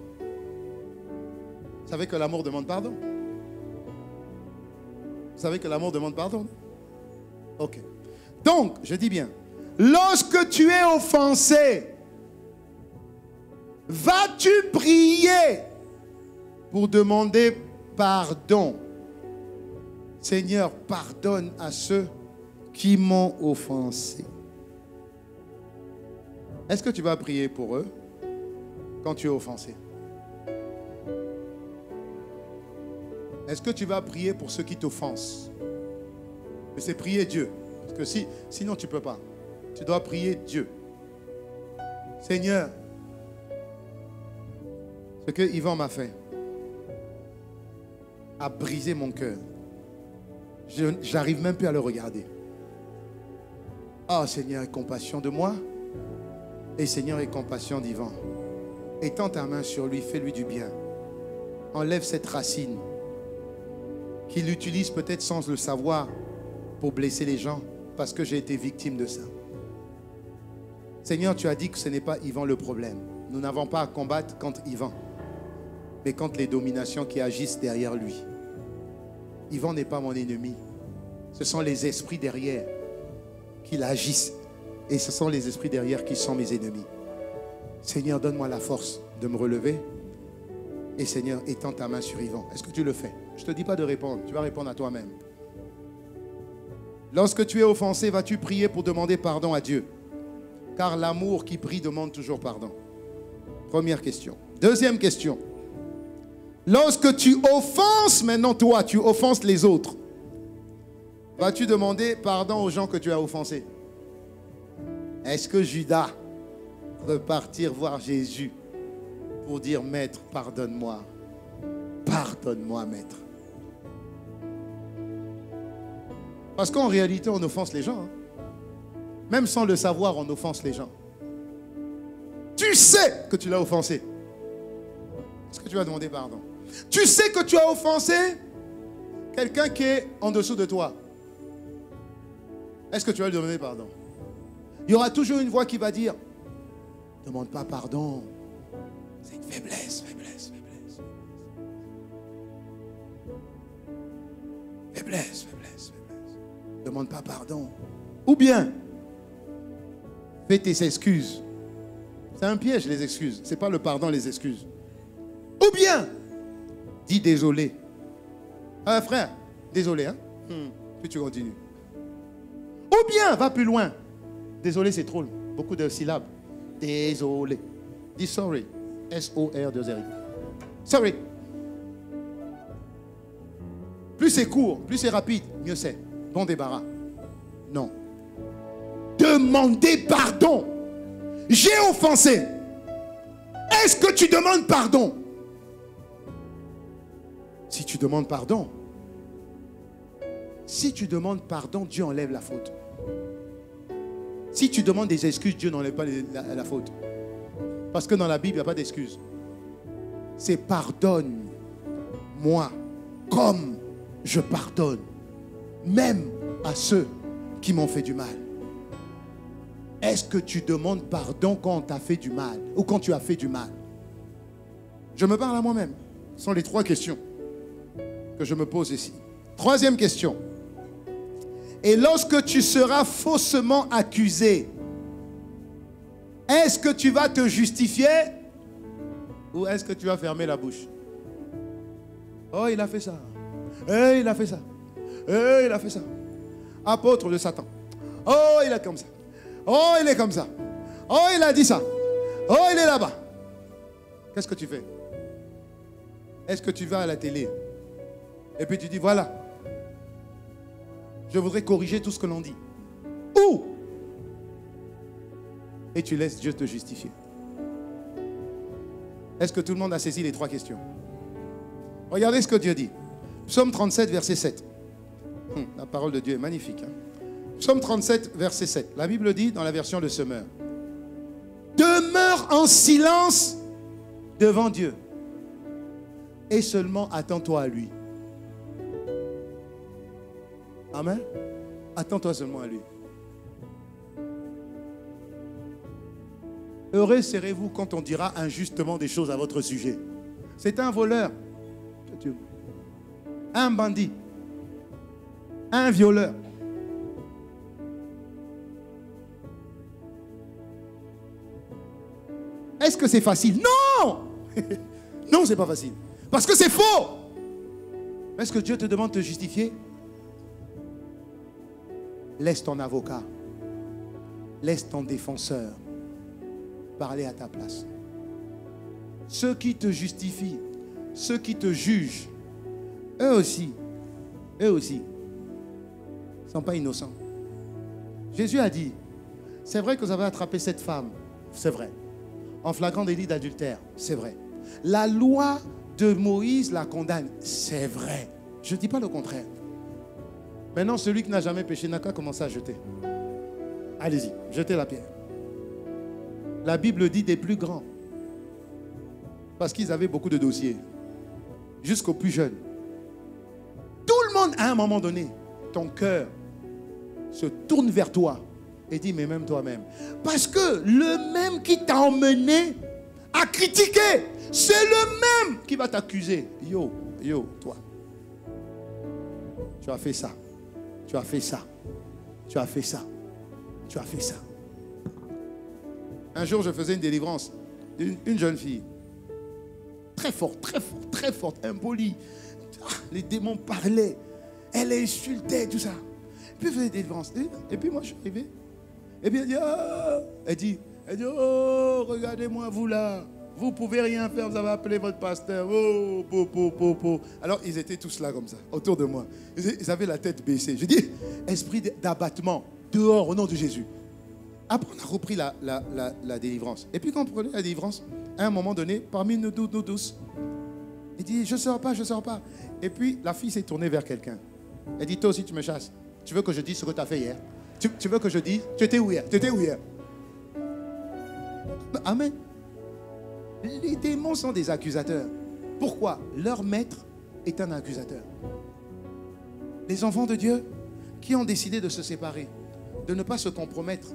Vous savez que l'amour demande pardon? Vous savez que l'amour demande pardon? Ok. Donc, je dis bien, lorsque tu es offensé, vas-tu prier pour demander pardon? Seigneur, pardonne à ceux qui m'ont offensé. Est-ce que tu vas prier pour eux quand tu es offensé? Est-ce que tu vas prier pour ceux qui t'offensent? C'est prier Dieu. Parce que sinon tu ne peux pas. Tu dois prier Dieu. Seigneur, ce que Yvan m'a fait a brisé mon cœur. Je n'arrive même plus à le regarder. Oh Seigneur, aie compassion de moi. Et Seigneur, aie compassion d'Yvan. Étends ta main sur lui, fais-lui du bien. Enlève cette racine qu'il utilise peut-être sans le savoir pour blesser les gens parce que j'ai été victime de ça. Seigneur, tu as dit que ce n'est pas Yvan le problème. Nous n'avons pas à combattre contre Yvan, mais contre les dominations qui agissent derrière lui. Yvan n'est pas mon ennemi. Ce sont les esprits derrière qui agissent. Et ce sont les esprits derrière qui sont mes ennemis. Seigneur, donne-moi la force de me relever. Et Seigneur, étends ta main sur Yvan. Est-ce que tu le fais? Je ne te dis pas de répondre. Tu vas répondre à toi-même. Lorsque tu es offensé, vas-tu prier pour demander pardon à Dieu? Car l'amour qui prie demande toujours pardon. Première question. Deuxième question. Lorsque tu offenses, maintenant toi, tu offenses les autres, vas-tu demander pardon aux gens que tu as offensés? Est-ce que Judas peut partir voir Jésus pour dire, Maître, pardonne-moi. Pardonne-moi, Maître. Parce qu'en réalité, on offense les gens. Même sans le savoir, on offense les gens. Tu sais que tu l'as offensé. Est-ce que tu vas demander pardon? Tu sais que tu as offensé quelqu'un qui est en dessous de toi. Est-ce que tu vas lui demander pardon? Il y aura toujours une voix qui va dire, demande pas pardon. C'est une faiblesse, faiblesse, faiblesse. Faiblesse, faiblesse, faiblesse. Demande pas pardon. Ou bien, fais tes excuses. C'est un piège, les excuses. Ce n'est pas le pardon, les excuses. Ou bien, dis désolé. Frère, désolé, hein? Puis tu continues. Ou bien, va plus loin. Désolé, c'est trop. Beaucoup de syllabes. Désolé. Dis sorry. S-O-R-2-R-I. Sorry. Plus c'est court, plus c'est rapide, mieux c'est. Bon débarras. Non. Demandez pardon. J'ai offensé. Est-ce que tu demandes pardon? Si tu demandes pardon, Dieu enlève la faute. Si tu demandes des excuses, Dieu n'enlève pas la faute. Parce que dans la Bible, il n'y a pas d'excuses. C'est pardonne-moi comme je pardonne, même à ceux qui m'ont fait du mal. Est-ce que tu demandes pardon quand on t'a fait du mal ou quand tu as fait du mal? Je me parle à moi-même. Ce sont les 3 questions que je me pose ici. Troisième question. Et lorsque tu seras faussement accusé, est-ce que tu vas te justifier ou est-ce que tu vas fermer la bouche? Oh, il a fait ça. Eh, il a fait ça. Eh, il a fait ça. Apôtre de Satan. Oh, il est comme ça. Oh, il est comme ça. Oh, il a dit ça. Oh, il est là-bas. Qu'est-ce que tu fais? Est-ce que tu vas à la télé et puis tu dis, voilà, je voudrais corriger tout ce que l'on dit. Ou et tu laisses Dieu te justifier. Est-ce que tout le monde a saisi les 3 questions? Regardez ce que Dieu dit. Psaume 37, verset 7. La parole de Dieu est magnifique. Psaume 37, verset 7. La Bible dit dans la version de Semeur, demeure en silence devant Dieu et seulement attends-toi à lui. Amen. Attends-toi seulement à lui. Heureux serez-vous quand on dira injustement des choses à votre sujet. C'est un voleur, un bandit, un violeur. Est-ce que c'est facile? Non. Non, c'est pas facile. Parce que c'est faux. Est-ce que Dieu te demande de te justifier? Laisse ton avocat, laisse ton défenseur parler à ta place. Ceux qui te justifient, ceux qui te jugent, eux aussi, ne sont pas innocents. Jésus a dit, c'est vrai que vous avez attrapé cette femme, c'est vrai, en flagrant délit d'adultère, c'est vrai. La loi de Moïse la condamne, c'est vrai. Je ne dis pas le contraire. Maintenant, celui qui n'a jamais péché n'a qu'à commencer à jeter. Allez-y, jetez la pierre. La Bible dit des plus grands. Parce qu'ils avaient beaucoup de dossiers. Jusqu'aux plus jeunes. Tout le monde, à un moment donné, ton cœur se tourne vers toi et dit, mais même toi-même. Parce que le même qui t'a emmené à critiquer, c'est le même qui va t'accuser. Yo, toi. Tu as fait ça. Tu as fait ça. Tu as fait ça. Tu as fait ça. Un jour, je faisais une délivrance d'une jeune fille. Très forte, très forte, très forte, impolie. Les démons parlaient. Elle insultait, tout ça. Puis elle faisait des délivrances. Et puis moi, je suis arrivé. Et puis elle dit, oh, elle dit, oh, regardez-moi vous là. Vous pouvez rien faire, vous avez appelé votre pasteur. Oh, po. Alors, ils étaient tous là comme ça, autour de moi. Ils avaient la tête baissée. Je dis, esprit d'abattement, dehors au nom de Jésus. Après, on a repris la délivrance. Et puis, quand on prenait la délivrance, à un moment donné, parmi nous tous, il dit, je ne sors pas. Et puis, la fille s'est tournée vers quelqu'un. Elle dit, toi aussi, tu me chasses. Tu veux que je dise ce que tu as fait hier? Tu veux que je dise, tu étais où hier? Amen. Les démons sont des accusateurs. Pourquoi? Leur maître est un accusateur. Les enfants de Dieu qui ont décidé de se séparer, de ne pas se compromettre,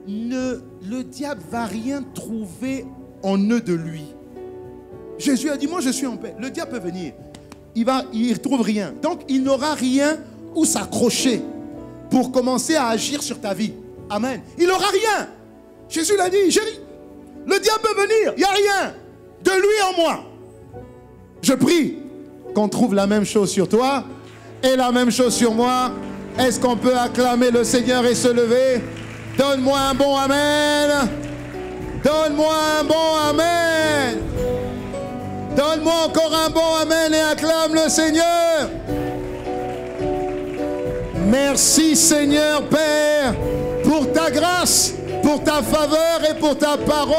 le diable ne va rien trouver en eux de lui. Jésus a dit, moi je suis en paix. Le diable peut venir. Il ne trouve rien. Donc il n'aura rien où s'accrocher pour commencer à agir sur ta vie. Amen. Il n'aura rien. Jésus l'a dit, chérie. Le diable peut venir, il n'y a rien de lui en moi. Je prie qu'on trouve la même chose sur toi et la même chose sur moi. Est-ce qu'on peut acclamer le Seigneur et se lever? Donne-moi un bon amen. Donne-moi un bon amen. Donne-moi encore un bon amen et acclame le Seigneur. Merci Seigneur Père pour ta grâce, pour ta faveur et pour ta parole.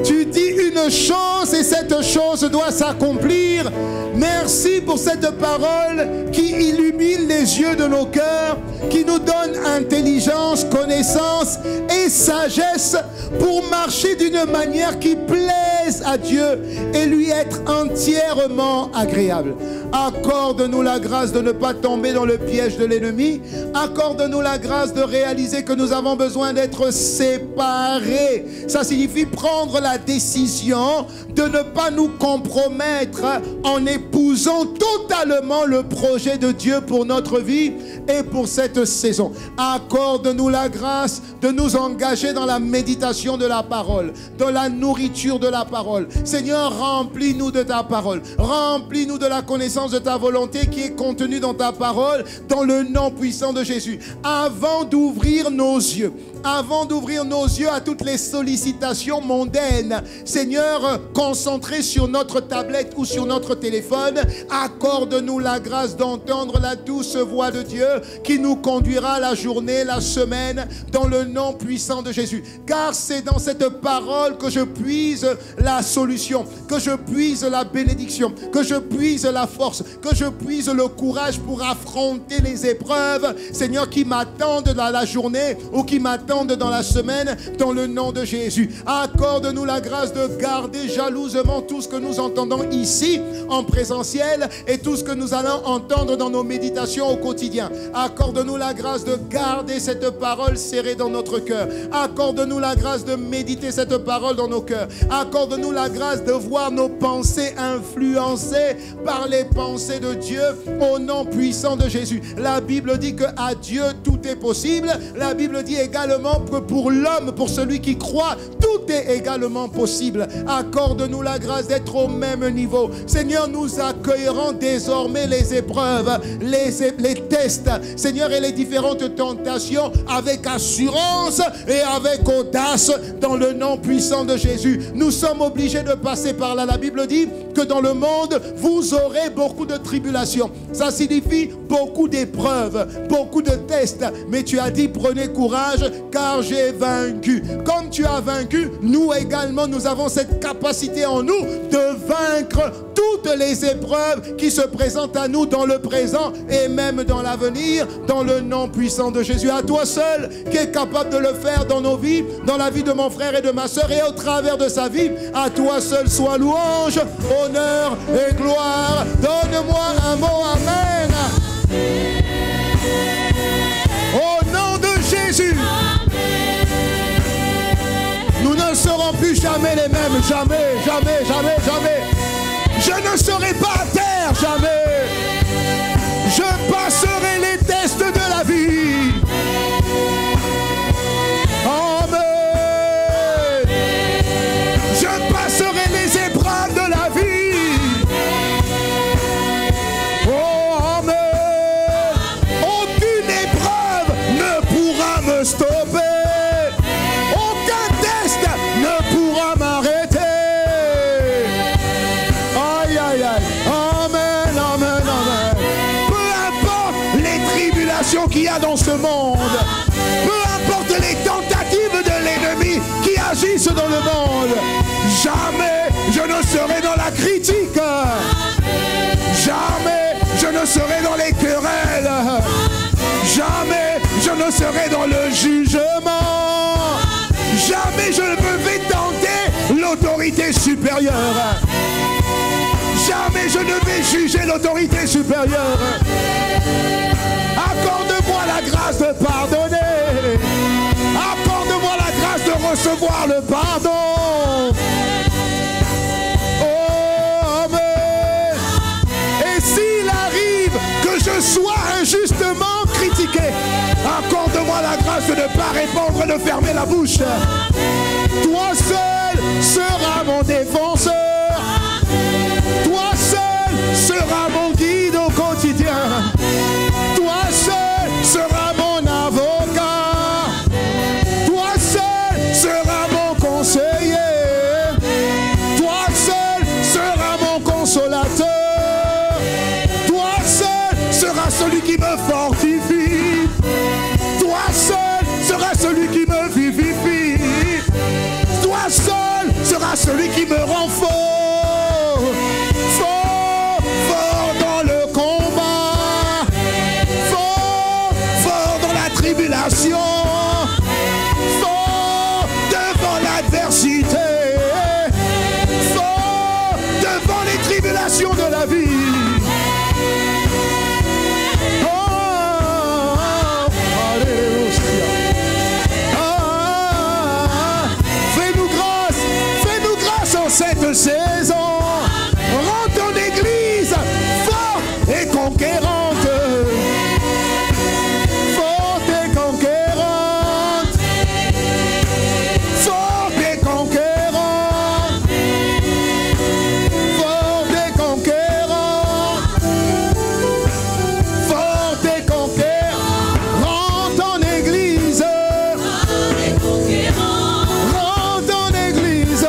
Tu dis une chose et cette chose doit s'accomplir. Merci pour cette parole qui illumine les yeux de nos cœurs, qui nous donne intelligence, connaissance et sagesse pour marcher d'une manière qui plaise à Dieu et lui être entièrement agréable. Accorde-nous la grâce de ne pas tomber dans le piège de l'ennemi. Accorde-nous la grâce de réaliser que nous avons besoin d'être séparés. Ça signifie prendre la décision de ne pas nous compromettre en épousant totalement le projet de Dieu pour notre vie et pour cette saison. Accorde-nous la grâce de nous engager dans la méditation de la parole, dans la nourriture de la parole. Seigneur, remplis-nous de ta parole. Remplis-nous de la connaissance de ta volonté qui est contenue dans ta parole, dans le nom puissant de Jésus. Avant d'ouvrir nos yeux à toutes les sollicitations mondaines, Seigneur, concentrés sur notre tablette ou sur notre téléphone, accorde-nous la grâce d'entendre la douce voix de Dieu qui nous conduira la journée, la semaine, dans le nom puissant de Jésus. Car c'est dans cette parole que je puise la solution, que je puise la bénédiction, que je puise la force, que je puise le courage pour affronter les épreuves, Seigneur, qui m'attendent dans la journée ou qui m'attendent dans la semaine, dans le nom de Jésus. Accorde-nous la grâce de garder jalousement tout ce que nous entendons ici en présentiel et tout ce que nous allons entendre dans nos méditations au quotidien. Accorde-nous la grâce de garder cette parole serrée dans notre cœur. Accorde-nous la grâce de méditer cette parole dans nos cœurs. Accorde-nous la grâce de voir nos pensées influencées par les pensées de Dieu au nom puissant de Jésus. La Bible dit que à Dieu tout est possible. La Bible dit également que pour l'homme, pour celui qui croit, tout est également possible. Accorde-nous la grâce d'être au même niveau. Seigneur, nous accueillerons désormais les épreuves, les tests, Seigneur, et les différentes tentations avec assurance et avec audace dans le nom puissant de Jésus. Nous sommes obligés de passer par là. La Bible dit que dans le monde, vous aurez beaucoup de tribulations. Ça signifie beaucoup d'épreuves, beaucoup de tests. Mais tu as dit, prenez courage, car j'ai vaincu. Comme tu as vaincu, nous également, nous avons cette capacité en nous de vaincre toutes les épreuves qui se présentent à nous dans le présent et même dans l'avenir, dans le nom puissant de Jésus. À toi seul qui est capable de le faire dans nos vies, dans la vie de mon frère et de ma soeur et au travers de sa vie. À toi seul soit louange, honneur et gloire. Donne-moi un mot amen. Au nom de Jésus. Nous ne serons plus jamais les mêmes. Jamais, jamais, jamais, jamais. Je ne serai pas à terre, jamais. Je passerai les tests de la vie. Amen. Je passerai les épreuves de la vie. Oh, amen. Aucune épreuve ne pourra me stopper. Aucun test ne pourra m'arrêter. l'injustice dans le monde. Jamais je ne serai dans la critique. Jamais je ne serai dans les querelles. Jamais je ne serai dans le jugement. Jamais je ne vais tenter l'autorité supérieure. Jamais je ne vais juger l'autorité supérieure. Accorde-moi la grâce de pardonner. Accorde-moi la grâce de recevoir le pardon. Oh, amen. Et s'il arrive que je sois injustement critiqué, accorde-moi la grâce de ne pas répondre, de fermer la bouche. Toi seul seras mon défenseur. Toi seul seras mon guide au quotidien. Toi seul seras mon avocat. Toi seul seras mon conseiller. Toi seul seras mon consolateur. Toi seul seras celui qui me fortifie. Toi seul seras celui qui me vivifie. Toi seul seras celui qui me rend fort. Fort dans le combat. Fort dans la tribulation. Fort devant l'adversité. Fort devant les tribulations de la vie. Cette saison, rends ton église forte et conquérante. Forte et conquérante. Forte et conquérante. Forte et conquérante. Forte et conquérante. Rends ton église. Rends ton église.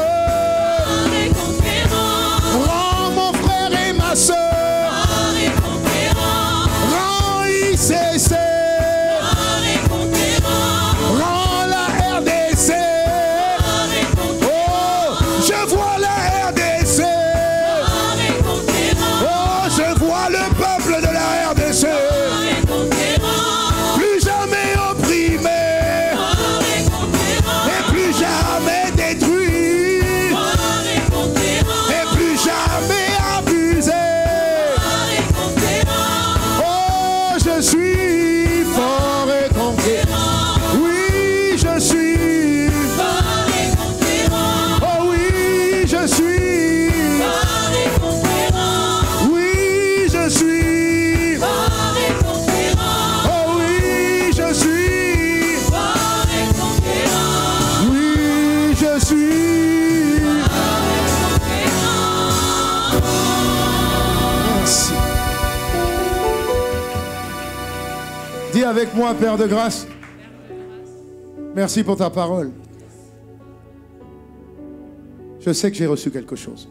Dis avec moi, Père de grâce, merci pour ta parole. Je sais que j'ai reçu quelque chose.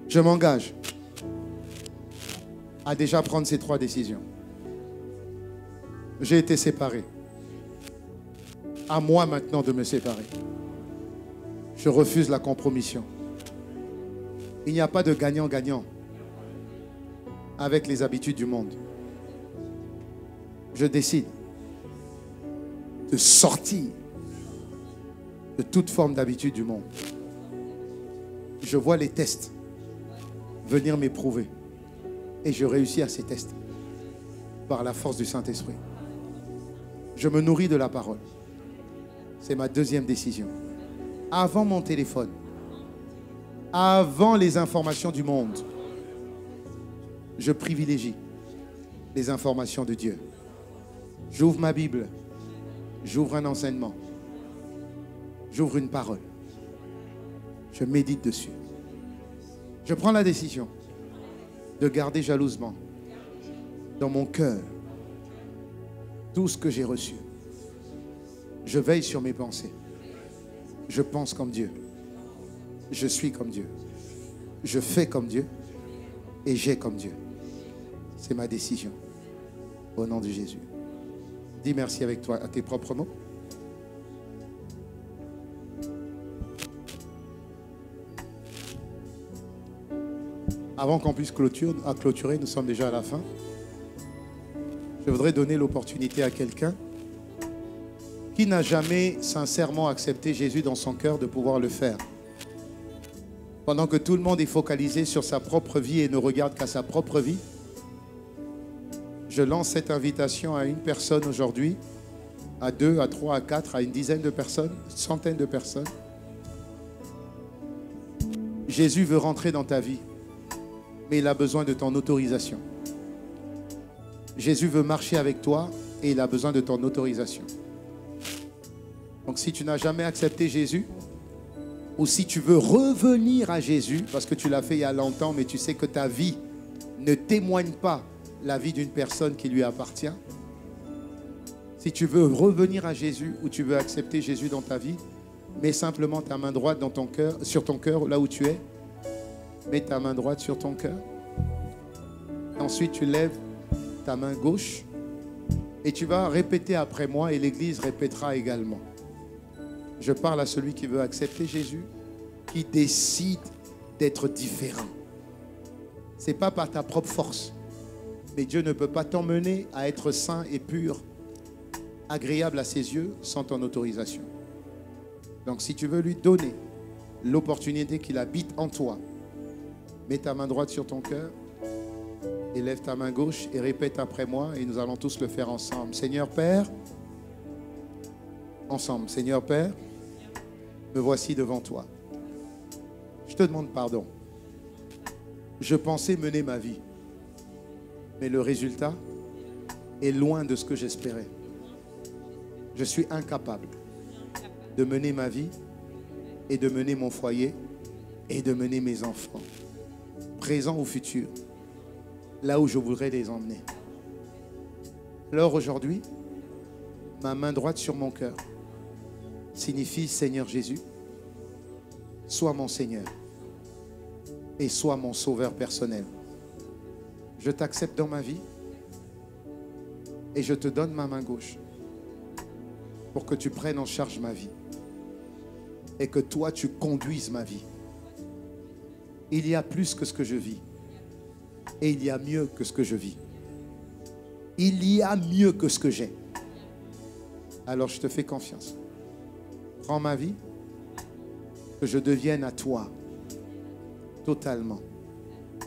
Je m'engage à déjà prendre ces 3 décisions. J'ai été séparé. À moi maintenant de me séparer. Je refuse la compromission. Il n'y a pas de gagnant-gagnant avec les habitudes du monde. Je décide de sortir de toute forme d'habitude du monde. Je vois les tests venir m'éprouver et je réussis à ces tests par la force du Saint-Esprit. Je me nourris de la parole. C'est ma 2e décision. Avant mon téléphone, avant les informations du monde, je privilégie les informations de Dieu. J'ouvre ma Bible, j'ouvre un enseignement, j'ouvre une parole, je médite dessus. Je prends la décision de garder jalousement dans mon cœur tout ce que j'ai reçu. Je veille sur mes pensées. Je pense comme Dieu. Je suis comme Dieu. Je fais comme Dieu. Et j'ai comme Dieu. C'est ma décision. Au nom de Jésus. Dis merci avec toi à tes propres mots. Avant qu'on puisse clôturer, nous sommes déjà à la fin. Je voudrais donner l'opportunité à quelqu'un qui n'a jamais sincèrement accepté Jésus dans son cœur de pouvoir le faire. Pendant que tout le monde est focalisé sur sa propre vie et ne regarde qu'à sa propre vie, je lance cette invitation à une personne aujourd'hui, à 2, à 3, à 4, à une dizaine de personnes, une centaine de personnes. Jésus veut rentrer dans ta vie, mais il a besoin de ton autorisation. Jésus veut marcher avec toi et il a besoin de ton autorisation. Donc si tu n'as jamais accepté Jésus, ou si tu veux revenir à Jésus, parce que tu l'as fait il y a longtemps, mais tu sais que ta vie ne témoigne pas la vie d'une personne qui lui appartient. Si tu veux revenir à Jésus ou tu veux accepter Jésus dans ta vie, mets simplement ta main droite dans ton cœur, sur ton cœur, là où tu es. Mets ta main droite sur ton cœur. Ensuite, tu lèves ta main gauche et tu vas répéter après moi et l'Église répétera également. Je parle à celui qui veut accepter Jésus, qui décide d'être différent. Ce n'est pas par ta propre force, mais Dieu ne peut pas t'emmener à être saint et pur, agréable à ses yeux, sans ton autorisation. Donc si tu veux lui donner l'opportunité qu'il habite en toi, mets ta main droite sur ton cœur, élève ta main gauche et répète après moi et nous allons tous le faire ensemble. Seigneur Père, ensemble. Seigneur Père, me voici devant toi. Je te demande pardon. Je pensais mener ma vie, mais le résultat est loin de ce que j'espérais. Je suis incapable de mener ma vie et de mener mon foyer et de mener mes enfants, présents ou futurs, là où je voudrais les emmener. Alors aujourd'hui, ma main droite sur mon cœur signifie Seigneur Jésus, sois mon Seigneur et sois mon sauveur personnel. Je t'accepte dans ma vie et je te donne ma main gauche pour que tu prennes en charge ma vie et que toi tu conduises ma vie. Il y a plus que ce que je vis et il y a mieux que ce que je vis. Il y a mieux que ce que j'ai. Alors je te fais confiance. Prends ma vie, que je devienne à toi totalement,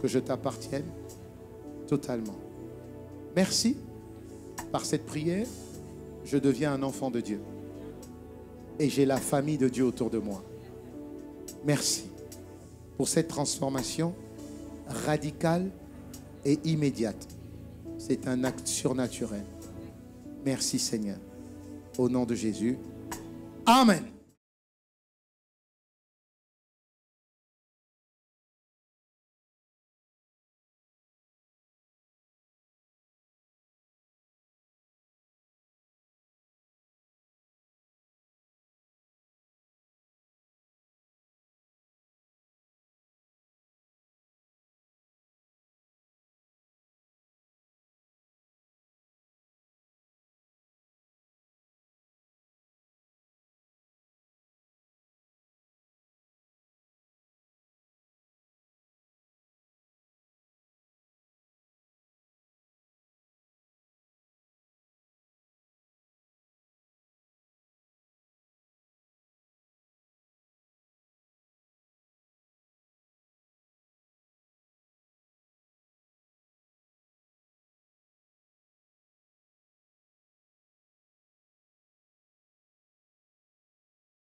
que je t'appartienne totalement. Merci. Par cette prière, je deviens un enfant de Dieu et j'ai la famille de Dieu autour de moi. Merci pour cette transformation radicale et immédiate. C'est un acte surnaturel. Merci Seigneur. Au nom de Jésus. Amen.